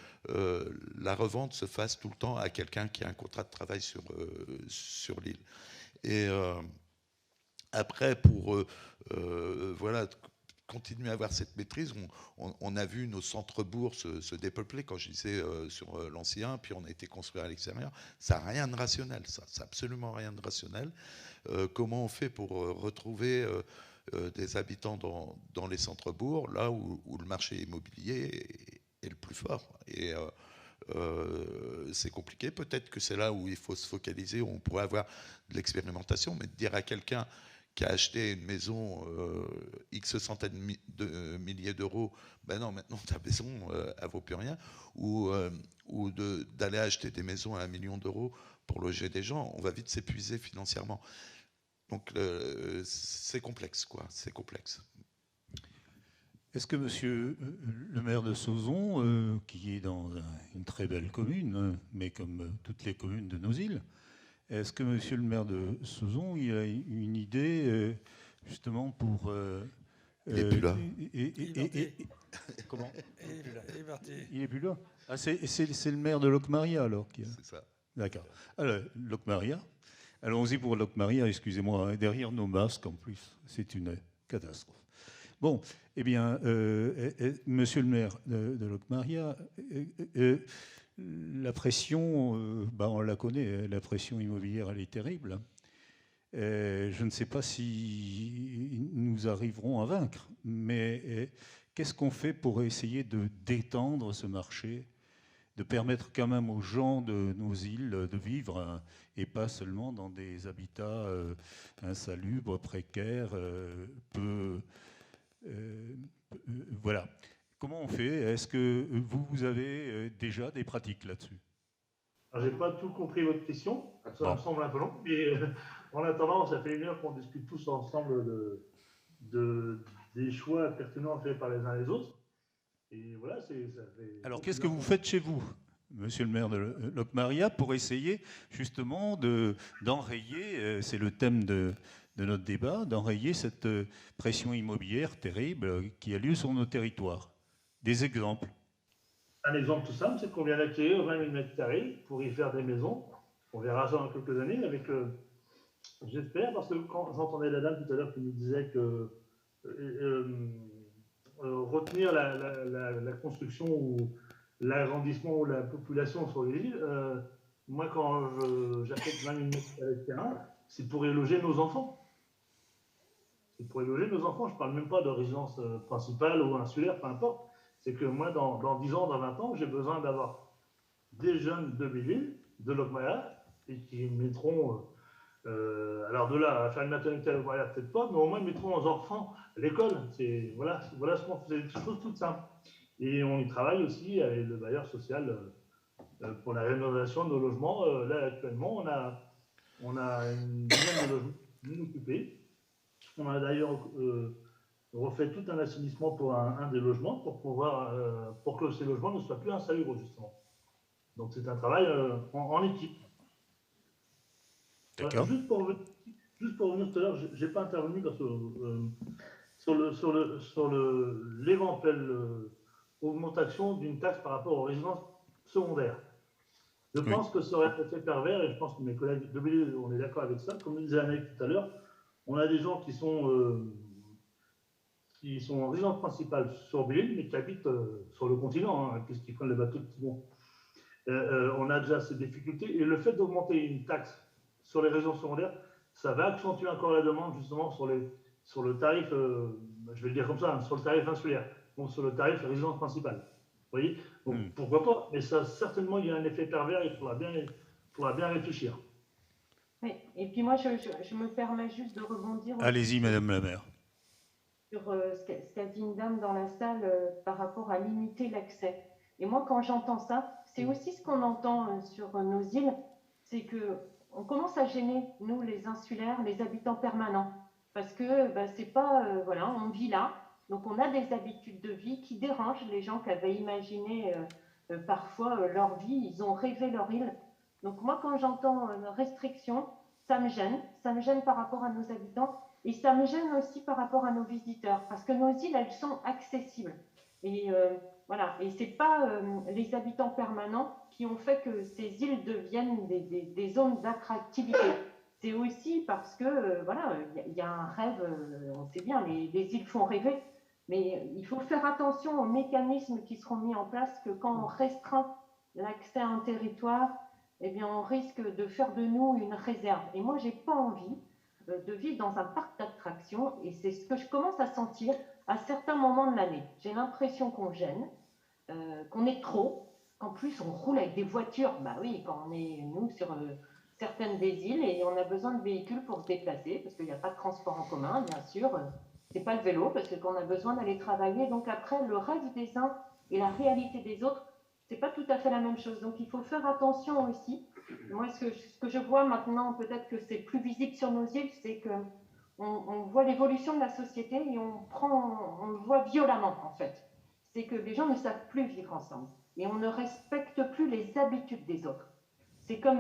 la revente se fasse tout le temps à quelqu'un qui a un contrat de travail sur l'île. Et après, pour voilà, continuer à avoir cette maîtrise, on a vu nos centres-bourgs se dépeupler, quand je disais sur l'ancien, puis on a été construit à l'extérieur. Ça n'a rien de rationnel, ça. C'est absolument rien de rationnel. Comment on fait pour retrouver des habitants dans les centres-bourgs, là où le marché immobilier est le plus fort. Et c'est compliqué. Peut-être que c'est là où il faut se focaliser, où on pourrait avoir de l'expérimentation, mais de dire à quelqu'un qui a acheté une maison X centaines de milliers d'euros, ben non, maintenant ta maison, elle vaut plus rien, ou d'aller acheter des maisons à 1 million d'euros pour loger des gens, on va vite s'épuiser financièrement. Donc c'est complexe, quoi. C'est complexe. Est-ce que monsieur le maire de Sauzon, qui est dans une très belle commune, mais comme toutes les communes de nos îles, est-ce que monsieur le maire de Sauzon, il a une idée justement pour... il n'est plus là. Comment? Il est parti. Il n'est plus là. Ah, c'est le maire de Locmaria alors qui a... C'est ça. D'accord. Alors, Locmaria. Allons-y pour Locmaria, excusez-moi, derrière nos masques en plus, c'est une catastrophe. Bon, eh bien, monsieur le maire de Locmaria, la pression, on la connaît, la pression immobilière, elle est terrible. Je ne sais pas si nous arriverons à vaincre, mais qu'est-ce qu'on fait pour essayer de détendre ce marché, de permettre quand même aux gens de nos îles de vivre et pas seulement dans des habitats insalubres, précaires, voilà. Comment on fait? Est-ce que vous avez déjà des pratiques là-dessus? Je n'ai pas tout compris votre question, ça me semble un peu long, mais en attendant, ça fait 1 heure qu'on discute tous ensemble des choix pertinents faits par les uns et les autres. Et voilà, ça fait... Alors, qu'est-ce que vous faites chez vous, monsieur le maire de Locmaria, pour essayer justement d'enrayer, c'est le thème de notre débat, d'enrayer cette pression immobilière terrible qui a lieu sur nos territoires? Des exemples? Un exemple tout simple, c'est qu'on vient d'acquérir 20 000 m² pour y faire des maisons. On verra ça dans quelques années avec, j'espère, parce que quand j'entendais la dame tout à l'heure qui nous disait que retenir la construction ou l'agrandissement ou la population sur les îles, moi quand j'achète 20 000 m² de terrain, c'est pour y loger nos enfants. C'est pour y loger nos enfants. Je ne parle même pas de résidence principale ou insulaire, peu importe. C'est que moi, dans 10 ans, dans 20 ans, j'ai besoin d'avoir des jeunes de Belle-Île, de Locmaria, et qui mettront, alors de là à faire une maternité à Locmaria, peut-être pas, mais au moins ils mettront leurs enfants à l'école. Voilà ce qu'on fait, des choses toutes simples. Et on y travaille aussi avec le bailleur social pour la rénovation de nos logements. Là, actuellement, on a une dizaine de logements non occupés. On a d'ailleurs refait tout un assainissement pour un des logements pour que ces logements ne soient plus insalubres, justement. Donc c'est un travail en équipe. D'accord. Juste pour revenir tout à l'heure, je n'ai pas intervenu parce que sur l'éventuelle augmentation d'une taxe par rapport aux résidences secondaires. Je pense que ça aurait été fait pervers, et je pense que mes collègues de Belle-Île, on est d'accord avec ça. Comme le disait Anaïs tout à l'heure, on a des gens qui sont en résidence principale sur Belle-Île, mais qui habitent sur le continent, hein, puisqu'ils prennent les bateaux qui vont. On a déjà ces difficultés, et le fait d'augmenter une taxe sur les résidences secondaires, ça va accentuer encore la demande justement sur le tarif, je vais le dire comme ça, hein, sur le tarif insulaire, donc sur le tarif résidence principale. Vous voyez, donc pourquoi pas, mais ça, certainement, il y a un effet pervers, il faudra bien réfléchir. Oui, et puis moi, je me permets juste de rebondir. Allez-y, Madame la maire. Sur ce qu'a dit une dame dans la salle par rapport à limiter l'accès. Et moi, quand j'entends ça, c'est aussi ce qu'on entend sur nos îles, c'est qu'on commence à gêner, nous, les insulaires, les habitants permanents. Parce que c'est pas, voilà, on vit là, donc on a des habitudes de vie qui dérangent les gens qui avaient imaginé parfois leur vie, ils ont rêvé leur île. Donc moi, quand j'entends une restriction, ça me gêne par rapport à nos habitants, et ça me gêne aussi par rapport à nos visiteurs, parce que nos îles, elles sont accessibles. Et voilà, et c'est pas les habitants permanents qui ont fait que ces îles deviennent des zones d'attractivité. C'est aussi parce que, voilà, il y a un rêve, on sait bien, les îles font rêver, mais il faut faire attention aux mécanismes qui seront mis en place, que quand on restreint l'accès à un territoire, eh bien, on risque de faire de nous une réserve. Et moi, j'ai pas envie de vivre dans un parc d'attractions, et c'est ce que je commence à sentir à certains moments de l'année. J'ai l'impression qu'on gêne, qu'on est trop, qu'en plus on roule avec des voitures. Bah oui, quand on est, nous, sur certaines des îles, et on a besoin de véhicules pour se déplacer, parce qu'il n'y a pas de transport en commun, bien sûr. C'est pas le vélo, parce qu'on a besoin d'aller travailler. Donc après, le rêve des uns et la réalité des autres, c'est pas tout à fait la même chose. Donc il faut faire attention aussi. Moi, ce que je vois maintenant, peut-être que c'est plus visible sur nos îles, c'est que on voit l'évolution de la société et on le voit violemment, en fait. C'est que les gens ne savent plus vivre ensemble et on ne respecte plus les habitudes des autres. C'est comme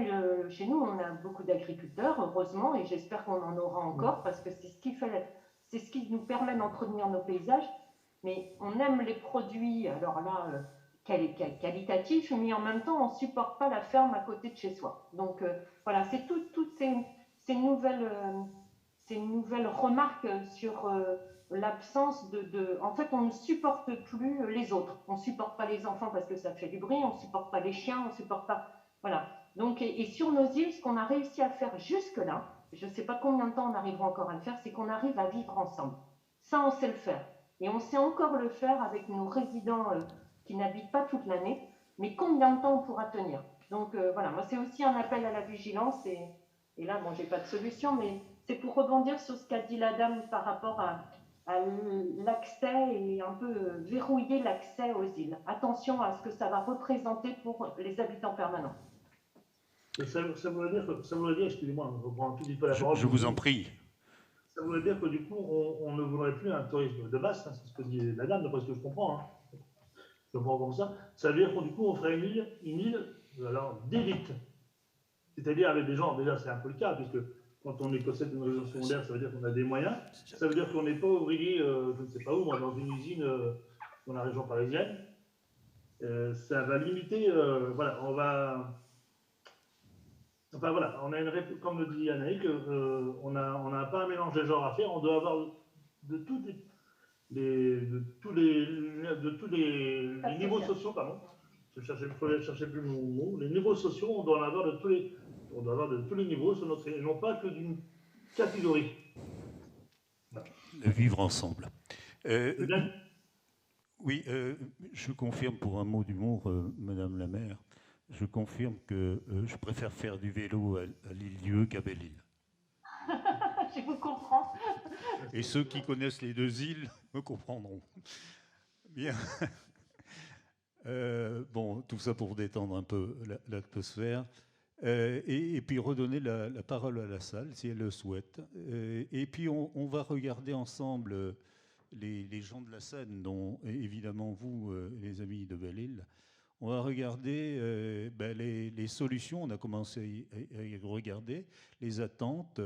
chez nous, on a beaucoup d'agriculteurs, heureusement, et j'espère qu'on en aura encore, parce que c'est ce qui nous permet d'entretenir nos paysages. Mais on aime les produits, alors là, qualitatifs, mais en même temps, on ne supporte pas la ferme à côté de chez soi. Donc voilà, c'est toutes ces nouvelles remarques sur l'absence En fait, on ne supporte plus les autres. On ne supporte pas les enfants parce que ça fait du bruit, on ne supporte pas les chiens, on ne supporte pas... Voilà. Donc, et sur nos îles, ce qu'on a réussi à faire jusque-là, je ne sais pas combien de temps on arrivera encore à le faire, c'est qu'on arrive à vivre ensemble. Ça, on sait le faire. Et on sait encore le faire avec nos résidents qui n'habitent pas toute l'année, mais combien de temps on pourra tenir? Donc voilà, moi c'est aussi un appel à la vigilance, et là, bon, j'ai pas de solution, mais c'est pour rebondir sur ce qu'a dit la dame par rapport à l'accès et un peu verrouiller l'accès aux îles. Attention à ce que ça va représenter pour les habitants permanents. Ça voudrait dire, excusez-moi, je reprends tout petit peu la parole. Je vous en prie. Ça voudrait dire que du coup, on ne voudrait plus un tourisme de masse, hein, c'est ce que dit la dame, d'après ce que je comprends. Hein. Je comprends comme ça. Ça veut dire que du coup, on ferait une île alors, d'élite. C'est-à-dire avec des gens, déjà c'est un peu le cas, puisque quand on est possède d'une région secondaire, ça veut dire qu'on a des moyens. Ça veut dire qu'on n'est pas ouvrier, je ne sais pas où, moi, dans une usine dans la région parisienne. Ça va limiter, voilà, on va... Enfin voilà, on a comme le dit Anaïk, on n'a pas un mélange des genres à faire, on doit avoir de tous les niveaux sociaux, pardon. Je cherchais plus mon mot. Les niveaux sociaux, on doit en avoir de tous les niveaux sur notre île, et non pas que d'une catégorie. Voilà. Vivre ensemble. Oui, je confirme pour un mot d'humour, Madame la maire. Je confirme que je préfère faire du vélo à l'île-Dieu qu'à Belle-Île. Je vous comprends. Et ceux qui connaissent les deux îles me comprendront. Bien. Bon, tout ça pour détendre un peu l'atmosphère. Et puis redonner la parole à la salle, si elle le souhaite. Et puis on va regarder ensemble les gens de la scène, dont évidemment vous, les amis de Belle-Île. On va regarder les solutions. On a commencé à y regarder les attentes,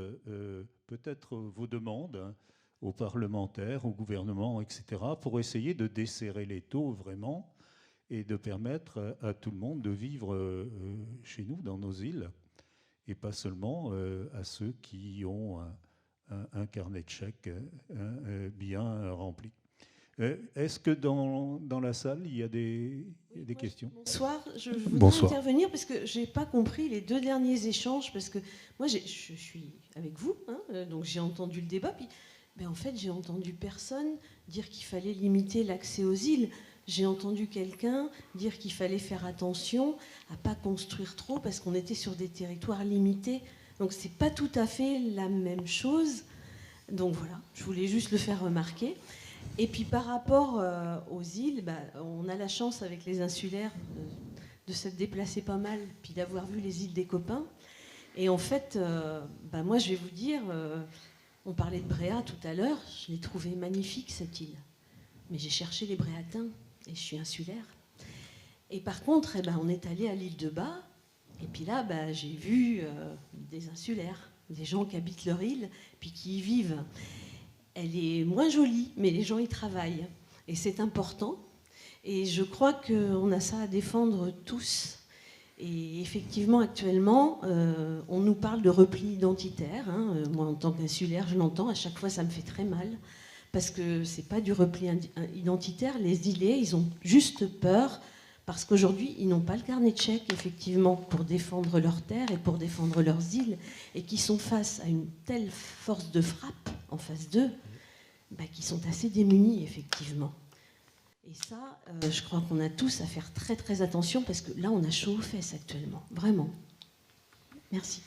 peut-être vos demandes, hein, aux parlementaires, au gouvernement, etc., pour essayer de desserrer les taux vraiment et de permettre à tout le monde de vivre chez nous, dans nos îles, et pas seulement à ceux qui ont un carnet de chèques bien rempli. Est-ce que dans la salle, il y a des questions? Bonsoir, je voudrais intervenir parce que je n'ai pas compris les 2 derniers échanges, parce que moi, je suis avec vous, hein, donc j'ai entendu le débat, puis en fait, j'ai entendu personne dire qu'il fallait limiter l'accès aux îles. J'ai entendu quelqu'un dire qu'il fallait faire attention à ne pas construire trop parce qu'on était sur des territoires limités. Donc ce n'est pas tout à fait la même chose. Donc voilà, je voulais juste le faire remarquer. Et puis par rapport aux îles, on a la chance avec les insulaires de s'être déplacés pas mal, puis d'avoir vu les îles des copains. Et en fait, moi je vais vous dire, on parlait de Bréa tout à l'heure, je l'ai trouvé magnifique cette île. Mais j'ai cherché les Bréatins. Et je suis insulaire. Et par contre, on est allé à l'île de Bas, et puis là, j'ai vu des insulaires, des gens qui habitent leur île, puis qui y vivent. Elle est moins jolie, mais les gens y travaillent. Et c'est important. Et je crois qu'on a ça à défendre tous. Et effectivement, actuellement, on nous parle de repli identitaire. Hein. Moi, en tant qu'insulaire, je l'entends. À chaque fois, ça me fait très mal. Parce que ce n'est pas du repli identitaire. Les îlets, ils ont juste peur, parce qu'aujourd'hui, ils n'ont pas le carnet de chèques, effectivement, pour défendre leurs terres et pour défendre leurs îles, et qui sont face à une telle force de frappe en face d'eux, qui sont assez démunis, effectivement. Et ça, je crois qu'on a tous à faire très très attention, parce que là, on a chaud aux fesses actuellement, vraiment. Merci.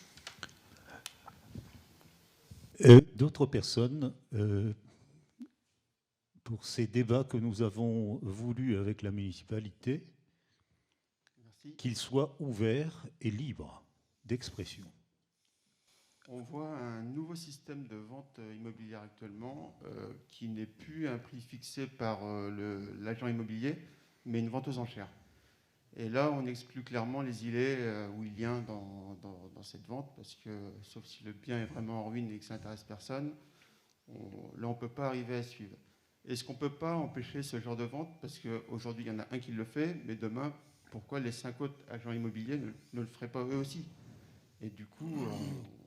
D'autres personnes pour ces débats que nous avons voulus avec la municipalité, qu'ils soient ouverts et libres d'expression. On voit un nouveau système de vente immobilière actuellement qui n'est plus un prix fixé par l'agent immobilier, mais une vente aux enchères. Et là, on exclut clairement les îlets ou Iliens dans cette vente, parce que, sauf si le bien est vraiment en ruine et que ça n'intéresse personne, là, on ne peut pas arriver à suivre. Est-ce qu'on ne peut pas empêcher ce genre de vente? Parce qu'aujourd'hui, il y en a un qui le fait, mais demain, pourquoi les 5 autres agents immobiliers ne le feraient pas eux aussi? Et du coup,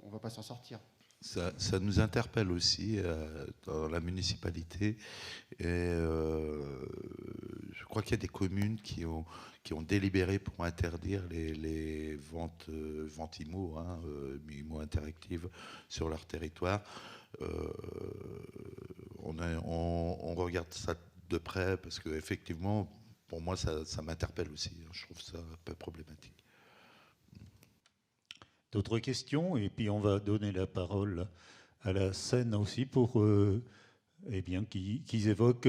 on ne va pas s'en sortir. Ça nous interpelle aussi dans la municipalité. Et je crois qu'il y a des communes qui ont délibéré pour interdire les ventes IMO, IMO interactives sur leur territoire. On regarde ça de près parce qu'effectivement, pour moi, ça m'interpelle aussi. Je trouve ça un peu problématique. D'autres questions? Et puis on va donner la parole à la scène aussi pour qu'ils évoquent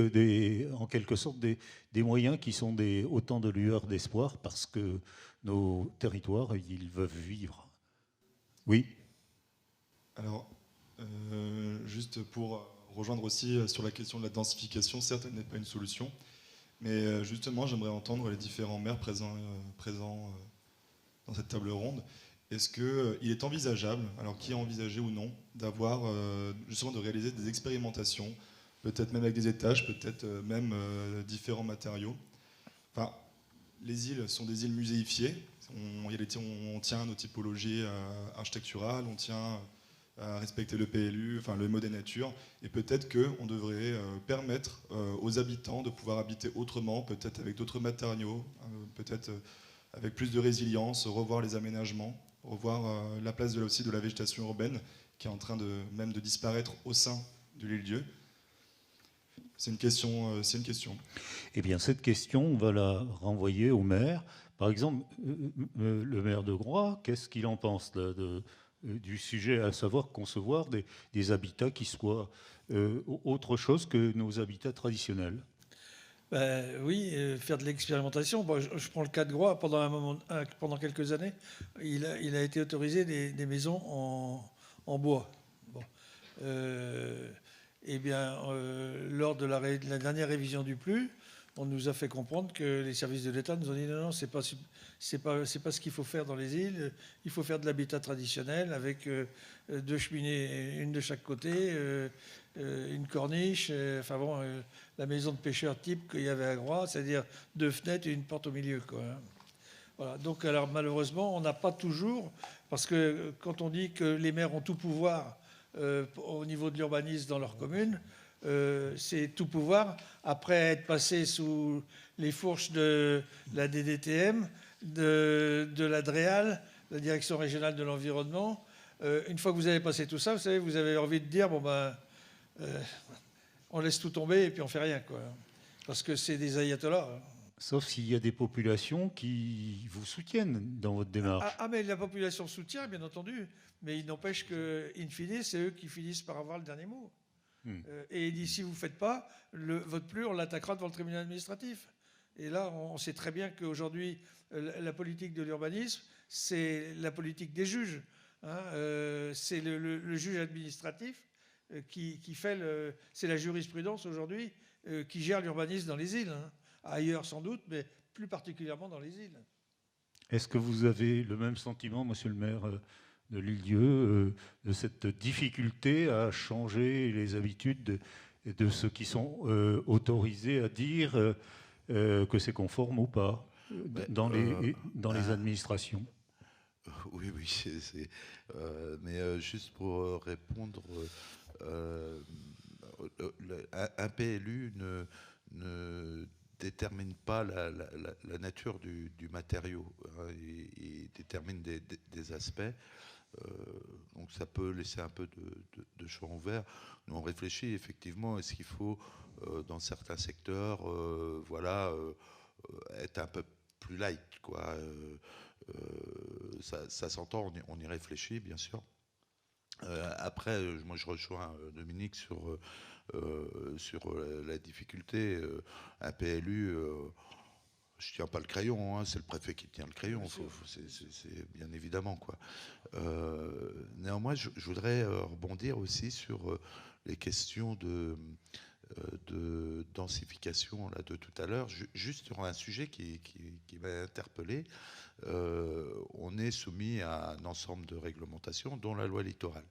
en quelque sorte des moyens qui sont autant de lueurs d'espoir, parce que nos territoires, ils veulent vivre. Oui. Alors, juste pour rejoindre aussi sur la question de la densification, certes, elle n'est pas une solution, mais justement, j'aimerais entendre les différents maires présents dans cette table ronde. Est-ce qu'il est envisageable, alors qui a envisagé ou non, d'avoir justement de réaliser des expérimentations, peut-être même avec des étages, peut-être même différents matériaux. Enfin, les îles sont des îles muséifiées. On tient à nos typologies architecturales, on tient à respecter le PLU, enfin le mot des natures, et peut-être qu'on devrait permettre aux habitants de pouvoir habiter autrement, peut-être avec d'autres matériaux, peut-être avec plus de résilience, revoir les aménagements, revoir la place aussi de la végétation urbaine qui est en train même de disparaître au sein de l'île-dieu. C'est une question. Eh bien, cette question, on va la renvoyer au maire. Par exemple, le maire de Groix, qu'est-ce qu'il en pense du sujet, à savoir concevoir des habitats qui soient autre chose que nos habitats traditionnels? Oui, faire de l'expérimentation. Bon, je prends le cas de Groix. Pendant quelques années, il a été autorisé des maisons en bois. Bon. Eh bien, lors de la dernière révision du PLU, on nous a fait comprendre que les services de l'État nous ont dit non, c'est pas ce qu'il faut faire dans les îles. Il faut faire de l'habitat traditionnel avec 2 cheminées, une de chaque côté, une corniche, la maison de pêcheur type qu'il y avait à Groix, c'est-à-dire 2 fenêtres et une porte au milieu, quoi. Voilà. Donc, alors malheureusement, on n'a pas toujours, parce que quand on dit que les maires ont tout pouvoir au niveau de l'urbanisme dans leur commune, c'est tout pouvoir après être passé sous les fourches de la DDTM, de la DREAL, la Direction régionale de l'environnement. Une fois que vous avez passé tout ça, vous savez, vous avez envie de dire on laisse tout tomber et puis on fait rien, quoi. Parce que c'est des ayatollahs. Sauf s'il y a des populations qui vous soutiennent dans votre démarche. Mais la population soutient, bien entendu. Mais il n'empêche que, in fine, c'est eux qui finissent par avoir le dernier mot. Et si vous ne faites pas, votre PLU, on l'attaquera devant le tribunal administratif. Et là, on sait très bien qu'aujourd'hui, la politique de l'urbanisme, c'est la politique des juges. C'est le juge administratif qui fait c'est la jurisprudence aujourd'hui qui gère l'urbanisme dans les îles. Ailleurs sans doute, mais plus particulièrement dans les îles. Est-ce que vous avez le même sentiment, monsieur le maire de l'Île-Dieu, de cette difficulté à changer les habitudes de ceux qui sont autorisés à dire que c'est conforme ou pas dans les administrations? Oui, mais juste pour répondre, un PLU ne détermine pas la nature du matériau. Il détermine des aspects. Donc ça peut laisser un peu de champ ouvert. Nous, on réfléchit effectivement, est-ce qu'il faut, dans certains secteurs, être un peu plus light, quoi. Ça s'entend, on y réfléchit, bien sûr. Après, moi je rejoins Dominique sur la difficulté. Un PLU, je ne tiens pas le crayon, c'est le préfet qui tient le crayon, c'est bien évidemment, quoi. Néanmoins, je voudrais rebondir aussi sur les questions de densification là, de tout à l'heure, juste sur un sujet qui m'a interpellé. On est soumis à un ensemble de réglementations, dont la loi littorale,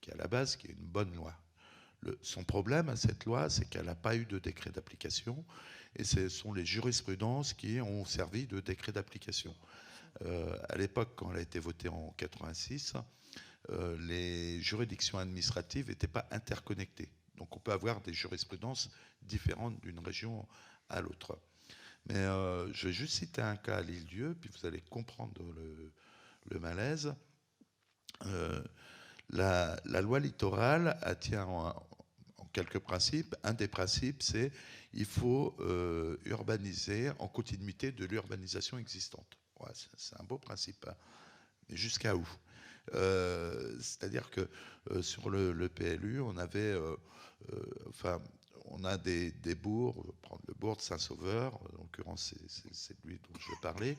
qui à la base qui est une bonne loi. Son problème à cette loi, c'est qu'elle n'a pas eu de décret d'application, et ce sont les jurisprudences qui ont servi de décret d'application. À l'époque, quand elle a été votée en 86, les juridictions administratives n'étaient pas interconnectées. Donc on peut avoir des jurisprudences différentes d'une région à l'autre. Mais je vais juste citer un cas à l'Île-Dieu, puis vous allez comprendre le malaise. La loi littorale tient en quelques principes. Un des principes, c'est qu'il faut urbaniser en continuité de l'urbanisation existante. Ouais, c'est un beau principe, hein. Mais jusqu'à où? C'est-à-dire que sur le PLU, on avait, on a des bourgs, on va prendre le bourg de Saint-Sauveur, en l'occurrence c'est lui dont je vais parler,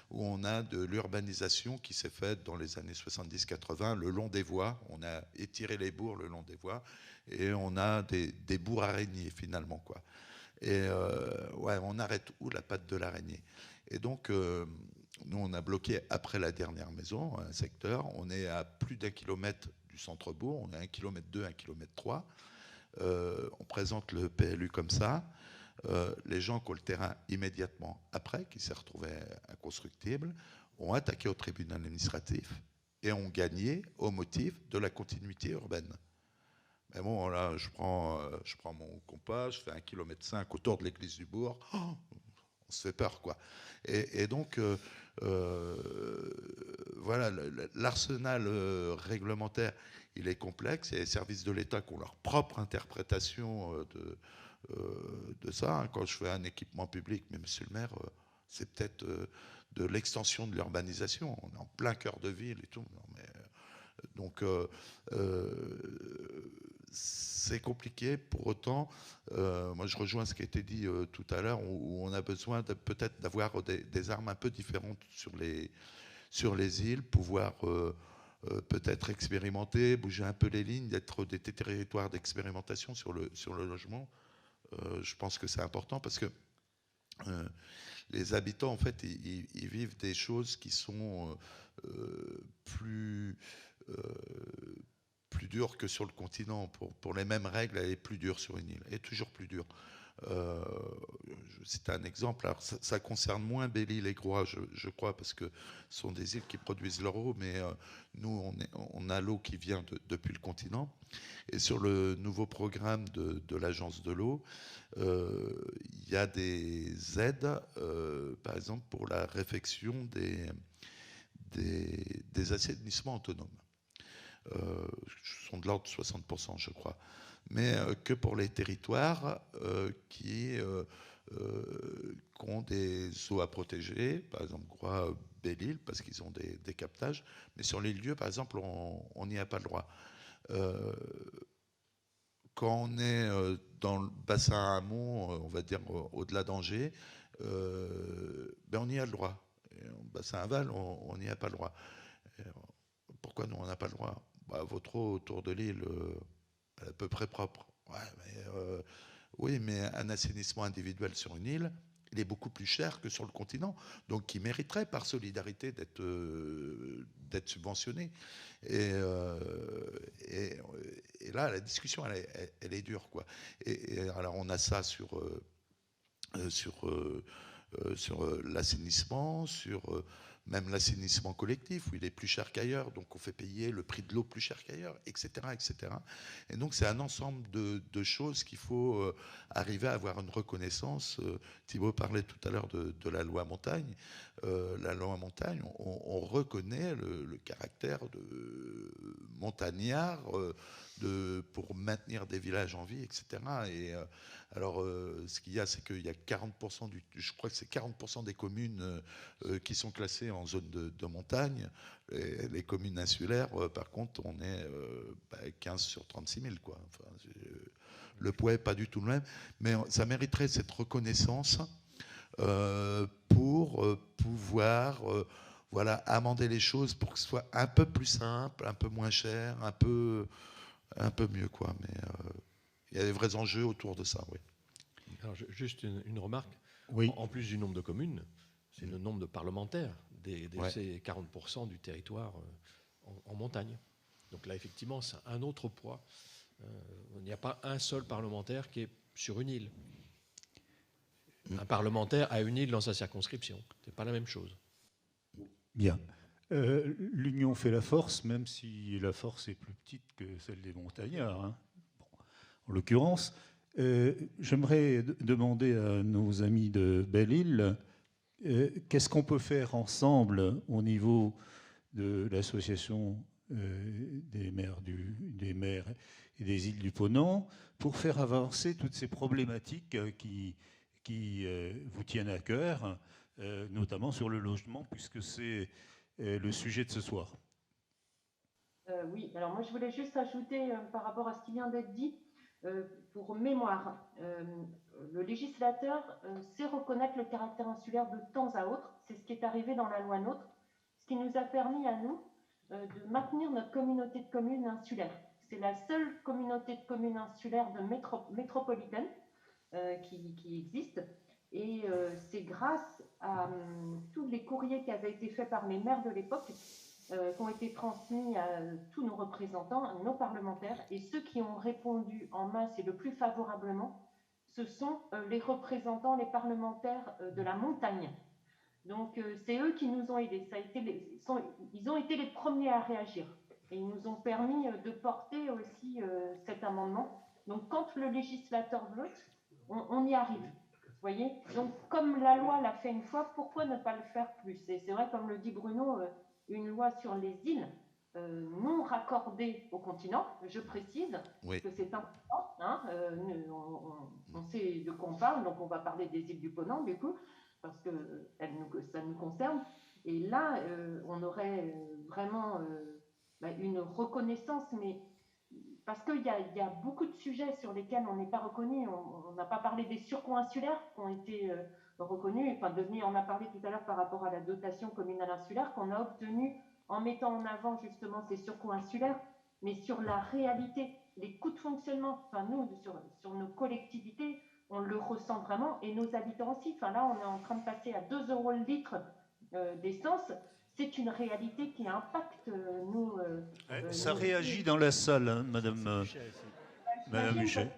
où on a de l'urbanisation qui s'est faite dans les années 70-80 le long des voies. On a étiré les bourgs le long des voies et on a des bourgs araignées finalement, quoi. Et on arrête où la patte de l'araignée? Et donc nous on a bloqué après la dernière maison un secteur. On est à plus d'1 kilomètre du centre-bourg, on est à 1,2 km, 1,3 km. On présente le PLU comme ça. Les gens qui ont le terrain immédiatement après, qui s'est retrouvé inconstructible, ont attaqué au tribunal administratif et ont gagné au motif de la continuité urbaine. Mais bon, là, je prends mon compas, je fais 1,5 km autour de l'église du bourg. Oh, on se fait peur, quoi. Et donc, voilà, l'arsenal réglementaire, il est complexe. Il y a les services de l'État qui ont leur propre interprétation de ça. Quand je fais un équipement public, mais monsieur le maire, c'est peut-être de l'extension de l'urbanisation. On est en plein cœur de ville et tout. Non, mais, donc, c'est compliqué. Pour autant, moi je rejoins ce qui a été dit tout à l'heure, où on a besoin peut-être d'avoir des armes un peu différentes sur les îles, pouvoir peut-être expérimenter, bouger un peu les lignes, d'être des territoires d'expérimentation sur le logement. Je pense que c'est important parce que les habitants, en fait, ils vivent des choses qui sont plus dures que sur le continent. Pour les mêmes règles, elle est plus dure sur une île, elle est toujours plus dure. C'est un exemple. Alors, ça concerne moins Belle-Île et Groix, je crois, parce que ce sont des îles qui produisent leur eau, mais nous, on a l'eau qui vient depuis le continent. Et sur le nouveau programme de l'Agence de l'eau, il y a des aides, par exemple, pour la réfection des assainissements autonomes. Sont de l'ordre de 60%, je crois. Mais que pour les territoires qui ont des eaux à protéger, par exemple Groix, Belle-Île, parce qu'ils ont des captages. Mais sur les lieux, par exemple, on n'y a pas le droit. Quand on est dans le bassin amont, on va dire au-delà d'Angers, on y a le droit. Et au bassin aval, on n'y a pas le droit. Pourquoi nous, on n'a pas le droit? Votre eau autour de l'île, elle est à peu près propre. Oui, mais un assainissement individuel sur une île, il est beaucoup plus cher que sur le continent, donc qui mériterait par solidarité d'être subventionné. Et là, la discussion, elle est dure, quoi. Et alors, on a ça sur l'assainissement, sur même l'assainissement collectif, où il est plus cher qu'ailleurs, donc on fait payer le prix de l'eau plus cher qu'ailleurs, etc., etc. Et donc c'est un ensemble de choses qu'il faut arriver à avoir une reconnaissance. Thibaut parlait tout à l'heure de la loi montagne. La loi montagne, on reconnaît le caractère de montagnard pour maintenir des villages en vie, etc. Et alors, ce qu'il y a, c'est qu'il y a 40%, je crois que c'est 40% des communes qui sont classées en zone de montagne. Les communes insulaires, par contre, on est 15 sur 36 000, quoi. Enfin, le poids n'est pas du tout le même, mais ça mériterait cette reconnaissance pour pouvoir amender les choses pour que ce soit un peu plus simple, un peu moins cher, un peu mieux, quoi. Mais il y a des vrais enjeux autour de ça, oui. Alors, juste une remarque. Oui. En plus du nombre de communes, c'est le nombre de parlementaires ces 40% du territoire en montagne. Donc là, effectivement, c'est un autre poids. Il n'y a pas un seul parlementaire qui est sur une île. Un parlementaire a une île dans sa circonscription. Ce n'est pas la même chose. Bien. L'union fait la force, même si la force est plus petite que celle des montagnards. Hein. Bon, en l'occurrence, j'aimerais demander à nos amis de Belle-Île qu'est-ce qu'on peut faire ensemble au niveau de l'association des maires et des îles du Ponant pour faire avancer toutes ces problématiques qui vous tiennent à cœur, notamment sur le logement, puisque c'est le sujet de ce soir. Oui, alors moi je voulais juste ajouter par rapport à ce qui vient d'être dit, pour mémoire, le législateur sait reconnaître le caractère insulaire de temps à autre, c'est ce qui est arrivé dans la loi NOTRe, ce qui nous a permis à nous de maintenir notre communauté de communes insulaire. C'est la seule communauté de communes insulaire métropolitaine qui existe. Et c'est grâce à tous les courriers qui avaient été faits par les maires de l'époque, qui ont été transmis à tous nos représentants, à nos parlementaires. Et ceux qui ont répondu en masse et le plus favorablement, ce sont les représentants, les parlementaires de la montagne. Donc c'est eux qui nous ont aidés. Ils ont été les premiers à réagir. Et ils nous ont permis de porter aussi cet amendement. Donc quand le législateur vote, on y arrive. Vous voyez? Donc, comme la loi l'a fait une fois, pourquoi ne pas le faire plus? Et c'est vrai, comme le dit Bruno, une loi sur les îles non raccordées au continent, je précise, oui, que c'est important. Hein, on sait de quoi on parle, donc on va parler des îles du Ponant, du coup, parce que ça nous concerne. Et là, on aurait vraiment une reconnaissance, mais parce qu'il y a beaucoup de sujets sur lesquels on n'est pas reconnu. On n'a pas parlé des surcoûts insulaires qui ont été reconnus. Enfin, on a parlé tout à l'heure par rapport à la dotation communale insulaire qu'on a obtenue en mettant en avant justement ces surcoûts insulaires, mais sur la réalité, les coûts de fonctionnement, enfin nous, sur nos collectivités, on le ressent vraiment, et nos habitants aussi. Enfin là, on est en train de passer à 2 € le litre d'essence. C'est une réalité qui impacte nous. Ça réagit dans la salle, hein, Madame Huchet.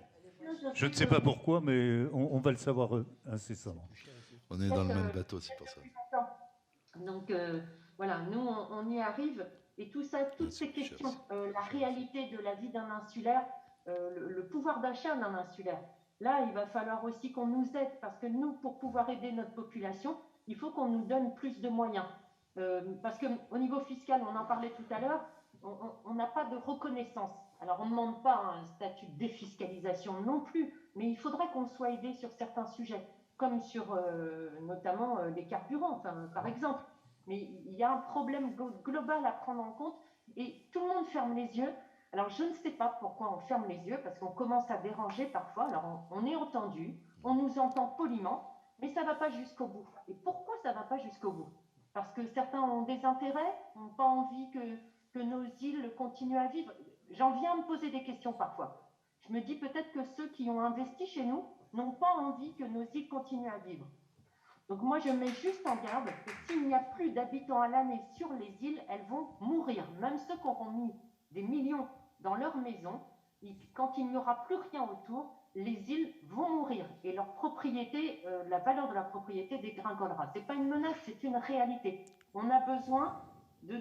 Je ne sais pas pourquoi, mais on va le savoir incessamment. On est dans le même bateau, c'est pour ça. Donc voilà, nous on y arrive, et tout ça, toutes ces questions, la réalité de la vie d'un insulaire, le pouvoir d'achat d'un insulaire. Là, il va falloir aussi qu'on nous aide, parce que nous, pour pouvoir aider notre population, il faut qu'on nous donne plus de moyens. Parce qu'au niveau fiscal, on en parlait tout à l'heure, on n'a pas de reconnaissance. Alors, on ne demande pas un statut de défiscalisation non plus, mais il faudrait qu'on soit aidé sur certains sujets, comme sur notamment les carburants, enfin, par exemple. Mais il y a un problème global à prendre en compte, et tout le monde ferme les yeux. Alors, je ne sais pas pourquoi on ferme les yeux, parce qu'on commence à déranger parfois. Alors, on est entendu, on nous entend poliment, mais ça ne va pas jusqu'au bout. Et pourquoi ça ne va pas jusqu'au bout? Parce que certains ont des intérêts, n'ont pas envie que nos îles continuent à vivre. J'en viens à me poser des questions parfois. Je me dis peut-être que ceux qui ont investi chez nous n'ont pas envie que nos îles continuent à vivre. Donc moi, je mets juste en garde que s'il n'y a plus d'habitants à l'année sur les îles, elles vont mourir. Même ceux qui auront mis des millions dans leur maison, quand il n'y aura plus rien autour, les îles vont mourir et leur propriété, la valeur de la propriété dégringolera. Ce n'est pas une menace, c'est une réalité. On a besoin de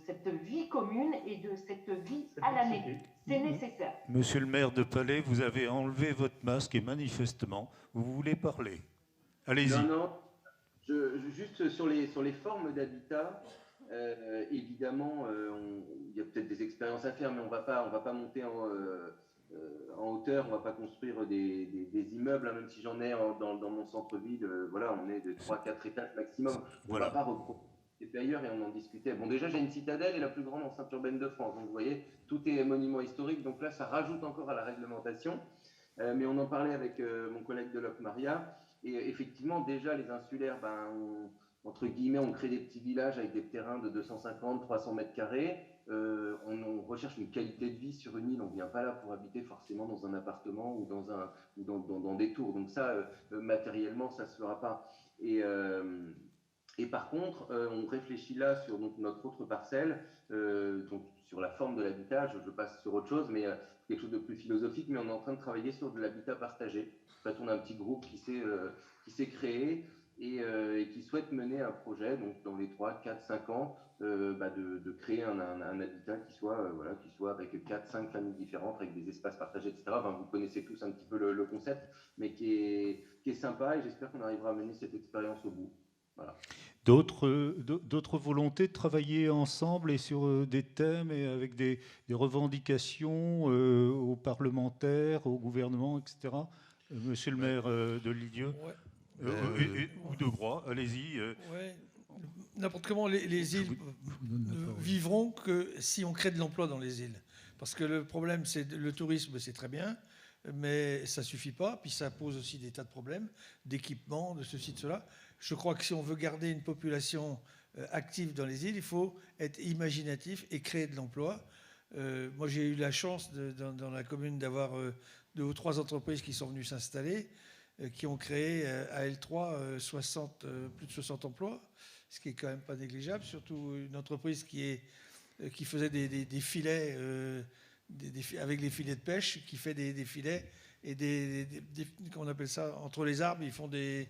cette vie commune et de cette vie à l'année. C'est nécessaire. Monsieur le maire de Palais, vous avez enlevé votre masque et manifestement, vous voulez parler. Allez-y. Non, juste sur les formes d'habitat, évidemment, il y a peut-être des expériences à faire, mais on va pas monter en hauteur, on ne va pas construire des immeubles, hein, même si j'en ai dans mon centre-ville, voilà, on est de 3-4 étages maximum. On ne va pas reproduire ailleurs, et on en discutait. Bon, déjà, j'ai une citadelle et la plus grande enceinte urbaine de France, donc vous voyez, tout est monument historique, donc là, ça rajoute encore à la réglementation. Mais on en parlait avec mon collègue de Locmaria, et effectivement, déjà, les insulaires, entre guillemets, on crée des petits villages avec des terrains de 250-300 mètres carrés. On recherche une qualité de vie sur une île. On ne vient pas là pour habiter forcément dans un appartement ou dans des tours. Donc ça, matériellement, ça ne se fera pas. Et par contre, on réfléchit là sur notre autre parcelle, donc sur la forme de l'habitat. Je passe sur autre chose, mais quelque chose de plus philosophique. Mais on est en train de travailler sur de l'habitat partagé. En fait, on a un petit groupe qui s'est créé et qui souhaite mener un projet, donc dans les 3, 4, 5 ans, de créer un habitat qui soit avec 4-5 familles différentes, avec des espaces partagés, etc. Enfin, vous connaissez tous un petit peu le concept, mais qui est sympa, et j'espère qu'on arrivera à mener cette expérience au bout. Voilà. D'autres volontés de travailler ensemble et sur des thèmes et avec des revendications aux parlementaires, au gouvernement, etc. Monsieur le maire de Lisieux, ou de Groix, allez-y. Ouais. N'importe comment, les îles ne vivront que si on crée de l'emploi dans les îles. Parce que le problème, c'est le tourisme, c'est très bien, mais ça ne suffit pas. Puis ça pose aussi des tas de problèmes, d'équipement, de ceci, de cela. Je crois que si on veut garder une population active dans les îles, il faut être imaginatif et créer de l'emploi. Moi, j'ai eu la chance dans la commune d'avoir 2 ou 3 entreprises qui sont venues s'installer, qui ont créé à L3 plus de 60 emplois, ce qui est quand même pas négligeable, surtout une entreprise qui faisait des filets avec les filets de pêche, qui fait des filets et comment on appelle ça, entre les arbres, ils font des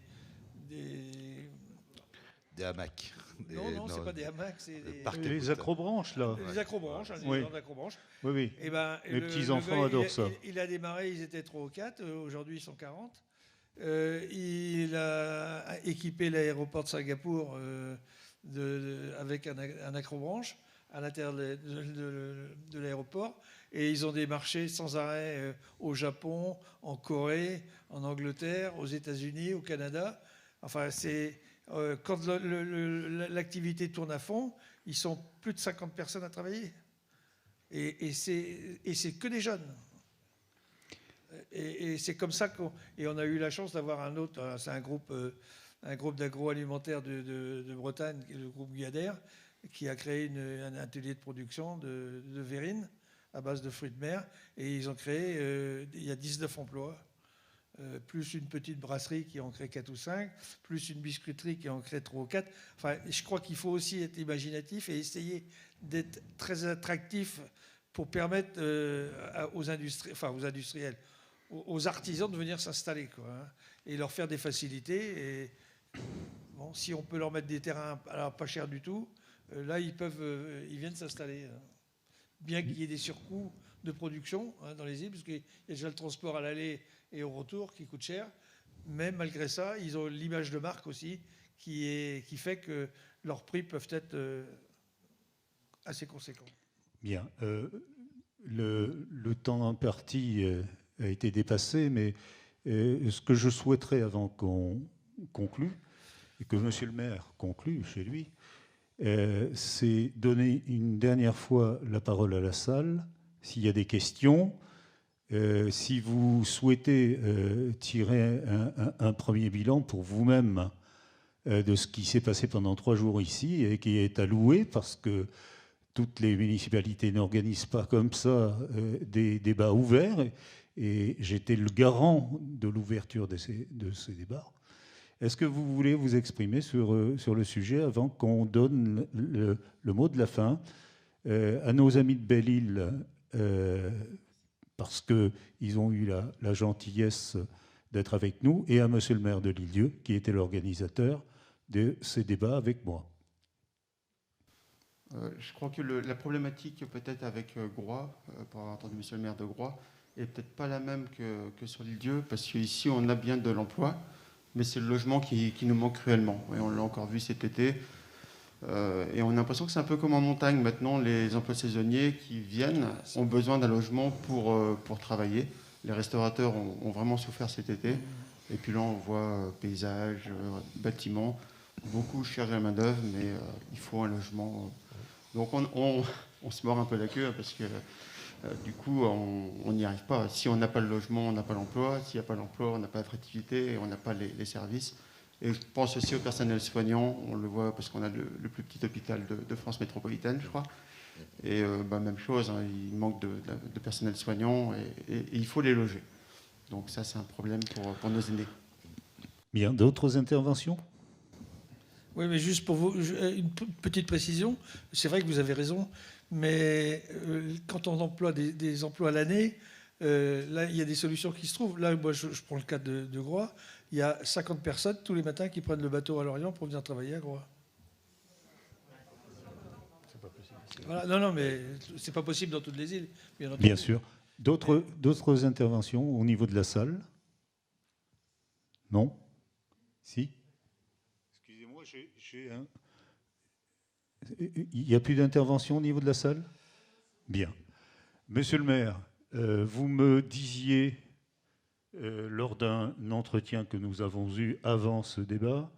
hamacs. Non, c'est pas des hamacs, c'est les acrobranches, là. Les acrobranches, oui. Des acrobranches. Oui. Et les petits-enfants adorent ça. Il a démarré, ils étaient 3 ou 4, aujourd'hui ils sont 40. Il a équipé l'aéroport de Singapour avec un acrobranche à l'intérieur de l'aéroport, et ils ont des marchés sans arrêt au Japon, en Corée, en Angleterre, aux États-Unis, au Canada. Enfin, quand l'activité tourne à fond, ils sont plus de 50 personnes à travailler. Et c'est que des jeunes. Et c'est comme ça qu'on a eu la chance d'avoir un autre, c'est un groupe d'agroalimentaire de Bretagne, le groupe Guyader, qui a créé un atelier de production de verrine à base de fruits de mer. Et ils ont créé, il y a 19 emplois, plus une petite brasserie qui en crée 4 ou 5, plus une biscuiterie qui en crée 3 ou 4. Enfin, je crois qu'il faut aussi être imaginatif et essayer d'être très attractif pour permettre aux industriels, aux artisans de venir s'installer, quoi, hein, et leur faire des facilités. Et bon, si on peut leur mettre des terrains alors pas chers du tout, là ils viennent s'installer. Hein. Bien qu'il y ait des surcoûts de production, hein, dans les îles, parce qu'il y a déjà le transport à l'aller et au retour qui coûte cher. Mais malgré ça, ils ont l'image de marque aussi qui fait que leurs prix peuvent être assez conséquents. Bien. Le temps imparti a été dépassé, mais ce que je souhaiterais avant qu'on conclue, et que Monsieur le maire conclue chez lui, c'est donner une dernière fois la parole à la salle, s'il y a des questions. Si vous souhaitez tirer un premier bilan pour vous-même de ce qui s'est passé pendant 3 jours ici et qui est à louer, parce que toutes les municipalités n'organisent pas comme ça des débats ouverts, et j'étais le garant de l'ouverture de ces débats. Est-ce que vous voulez vous exprimer sur le sujet avant qu'on donne le mot de la fin à nos amis de Belle-Île, parce qu'ils ont eu la gentillesse d'être avec nous, et à Monsieur le maire de L'Île-d'Yeu, qui était l'organisateur de ces débats avec moi? Je crois que la problématique peut-être avec Groix, pour avoir entendu Monsieur le maire de Groix, est peut-être pas la même que sur L'Île-d'Yeu, parce qu'ici on a bien de l'emploi, mais c'est le logement qui nous manque cruellement. Et on l'a encore vu cet été. Et on a l'impression que c'est un peu comme en montagne. Maintenant, les emplois saisonniers qui viennent ont besoin d'un logement pour travailler. Les restaurateurs ont vraiment souffert cet été. Et puis là, on voit paysages, bâtiments. Beaucoup cherchent la main-d'œuvre, mais il faut un logement. Donc on se mord un peu la queue parce que du coup, on n'y arrive pas. Si on n'a pas le logement, on n'a pas l'emploi. S'il n'y a pas l'emploi, on n'a pas l'attractivité et on n'a pas les services. Et je pense aussi au personnel soignant. On le voit parce qu'on a le plus petit hôpital de France métropolitaine, je crois. Et même chose, hein, il manque de personnel soignant et il faut les loger. Donc ça, c'est un problème pour nos aînés. Bien, d'autres interventions ? Oui, mais juste pour vous, une petite précision. C'est vrai que vous avez raison, mais quand on emploie des emplois à l'année, là, il y a des solutions qui se trouvent. Là, moi, je prends le cas de Groix. Il y a 50 personnes tous les matins qui prennent le bateau à Lorient pour venir travailler à Groix. C'est pas possible. Voilà. Non, mais c'est pas possible dans toutes les îles. Bien sûr. D'autres interventions au niveau de la salle ? Non ? Si ? Excusez-moi, j'ai un... Il n'y a plus d'intervention au niveau de la salle ? Bien. Monsieur le maire, vous me disiez, lors d'un entretien que nous avons eu avant ce débat,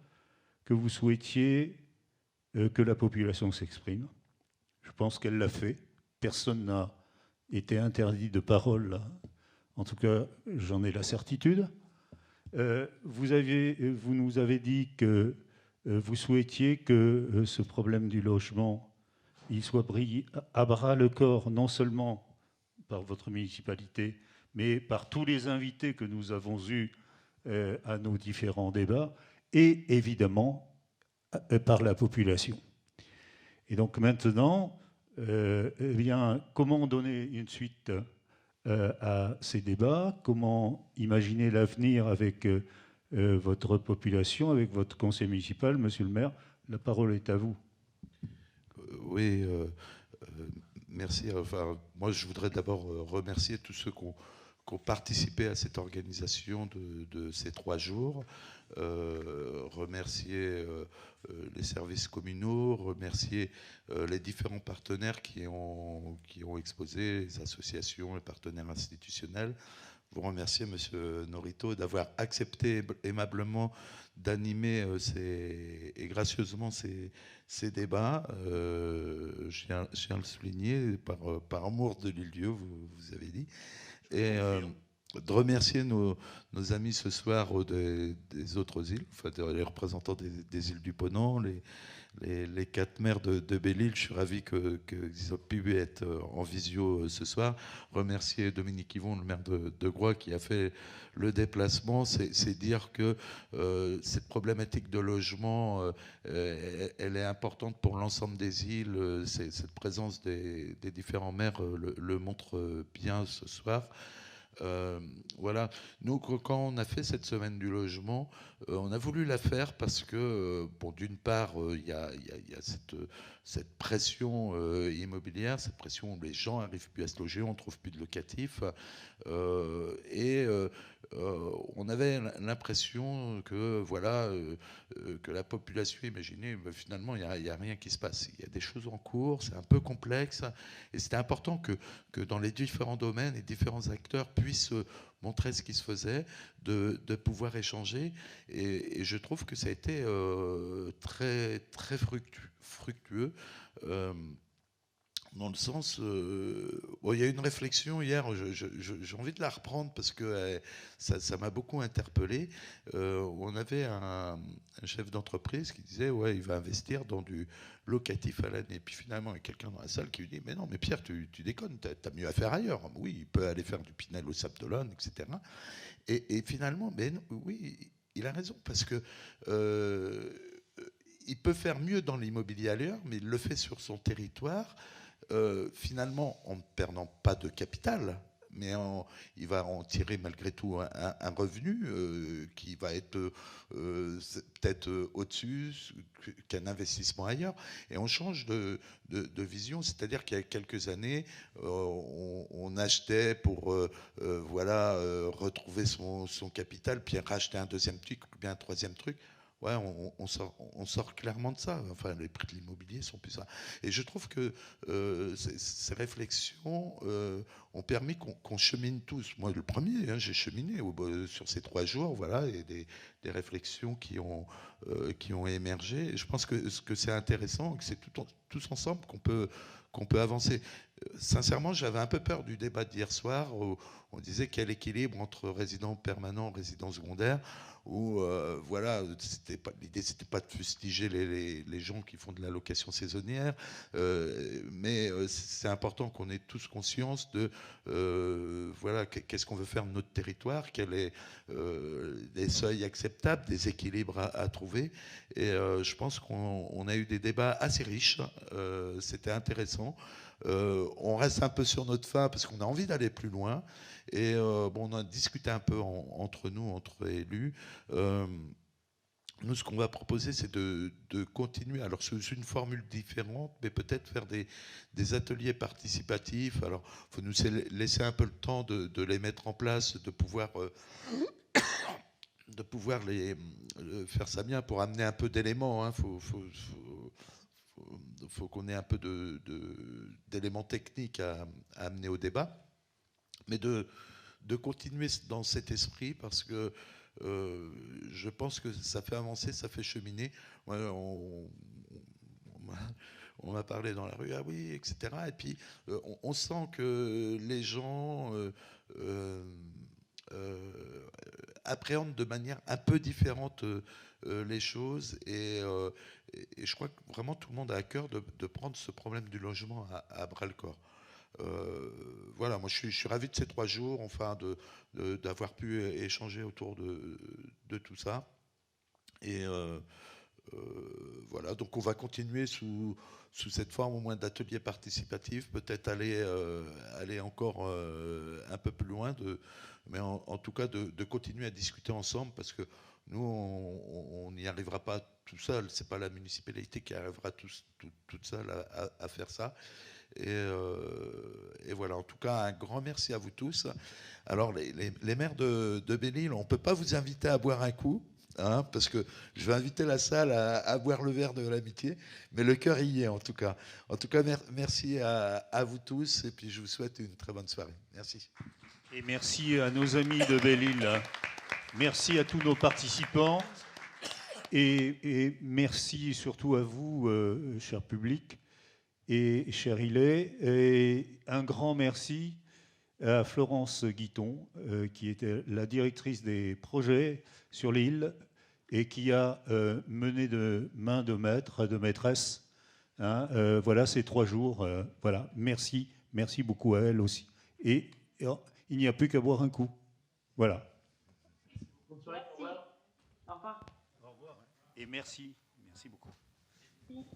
que vous souhaitiez que la population s'exprime. Je pense qu'elle l'a fait. Personne n'a été interdit de parole. En tout cas, j'en ai la certitude. Vous nous avez dit que vous souhaitiez que ce problème du logement, il soit pris à bras le corps, non seulement par votre municipalité, mais par tous les invités que nous avons eus à nos différents débats, et évidemment par la population. Et donc maintenant, eh bien, comment donner une suite à ces débats? Comment imaginer l'avenir avec votre population, avec votre conseil municipal? Monsieur le maire, la parole est à vous. Oui, merci. Enfin, moi, je voudrais d'abord remercier tous ceux qui ont participé à cette organisation de ces 3 jours, remercier les services communaux, remercier les différents partenaires qui ont exposé, les associations, les partenaires institutionnels, vous remercier, Monsieur Norito, d'avoir accepté aimablement d'animer et gracieusement ces débats. Je tiens à le souligner, par amour de l'île-dieu, vous avez dit. Et de remercier nos amis ce soir des autres îles, enfin, les représentants des îles du Ponant, les 4 maires de Belle-Île. Je suis ravi qu'ils aient pu être en visio ce soir. Remercier Dominique Yvon, le maire de Groix, qui a fait le déplacement. C'est dire que cette problématique de logement, elle est importante pour l'ensemble des îles. Cette présence des différents maires le montre bien ce soir. Voilà. Nous, quand on a fait cette semaine du logement, on a voulu la faire parce que, bon, d'une part, il y a cette pression immobilière, cette pression où les gens n'arrivent plus à se loger, on ne trouve plus de locatifs. On avait l'impression que, voilà, que la population imaginait, finalement, il n'y a rien qui se passe. Il y a des choses en cours, c'est un peu complexe. Et c'était important que dans les différents domaines, les différents acteurs puissent montrer ce qui se faisait, de pouvoir échanger. Et je trouve que ça a été très, très fructueux. Dans le sens, il y a une réflexion hier, j'ai envie de la reprendre parce que ça m'a beaucoup interpellé. On avait un chef d'entreprise qui disait, ouais, il va investir dans du locatif à l'année. Puis finalement, il y a quelqu'un dans la salle qui lui dit, mais non, mais Pierre, tu déconnes, t'as mieux à faire ailleurs. Oui, il peut aller faire du Pinel au Sable d'Olonne, etc. Et finalement, ben, oui, il a raison, parce que il peut faire mieux dans l'immobilier ailleurs, mais il le fait sur son territoire. Finalement, en ne perdant pas de capital, mais il va en tirer malgré tout un revenu qui va être peut-être au-dessus qu'un investissement ailleurs. Et on change de vision, c'est-à-dire qu'il y a quelques années, on achetait pour voilà, retrouver son capital, puis racheter un deuxième truc, ou bien un troisième truc. Ouais, on sort clairement de ça. Enfin, les prix de l'immobilier sont plus ça. Et je trouve que ces réflexions ont permis qu'on chemine tous. Moi, le premier, hein, j'ai cheminé sur ces 3 jours. Voilà, et des réflexions qui ont émergé. Et je pense que c'est intéressant, que c'est tous ensemble qu'on peut avancer. Sincèrement, j'avais un peu peur du débat d'hier soir où on disait quel équilibre entre résidents permanents et résidents secondaires. Où voilà, l'idée c'était pas de fustiger les gens qui font de la location saisonnière, mais c'est important qu'on ait tous conscience de voilà, qu'est-ce qu'on veut faire de notre territoire, quels est des seuils acceptables, des équilibres à trouver. Et je pense qu'on a eu des débats assez riches, c'était intéressant. On reste un peu sur notre faim parce qu'on a envie d'aller plus loin. Et bon, on a discuté un peu entre nous, entre élus. Nous, ce qu'on va proposer, c'est de continuer. Alors, c'est une formule différente, mais peut-être faire des ateliers participatifs. Alors, il faut nous laisser un peu le temps de les mettre en place, de pouvoir faire ça bien pour amener un peu d'éléments. Hein. Faut qu'on ait un peu d'éléments techniques à amener au débat, mais de continuer dans cet esprit, parce que je pense que ça fait avancer, ça fait cheminer. On m'a parlé dans la rue, ah oui, etc. Et puis on sent que les gens appréhendent de manière un peu différente les choses, et je crois que vraiment tout le monde a à cœur de prendre ce problème du logement à bras-le-corps. Voilà, moi je suis ravi de ces 3 jours, enfin d'avoir pu échanger autour de tout ça. Et voilà, donc on va continuer sous cette forme au moins d'atelier participatif, peut-être aller encore un peu plus loin, mais en tout cas de continuer à discuter ensemble, parce que nous, on n'y arrivera pas tout seul. C'est pas la municipalité qui arrivera toute seule à faire ça. Et voilà, en tout cas, un grand merci à vous tous. Alors, les maires de Belle-Île, on ne peut pas vous inviter à boire un coup, hein, parce que je vais inviter la salle à boire le verre de l'amitié, mais le cœur y est en tout cas. En tout cas, merci à vous tous, et puis je vous souhaite une très bonne soirée. Merci. Et merci à nos amis de Belle-Île. Merci à tous nos participants. Et merci surtout à vous, cher public et cher Hillet. Et un grand merci à Florence Guiton, qui était la directrice des projets sur l'île et qui a mené de main de maître, de maîtresse, hein, voilà, ces 3 jours. Voilà, merci beaucoup à elle aussi. Et il n'y a plus qu'à boire un coup. Voilà. Merci. Au revoir. Au revoir. Et merci beaucoup. Merci.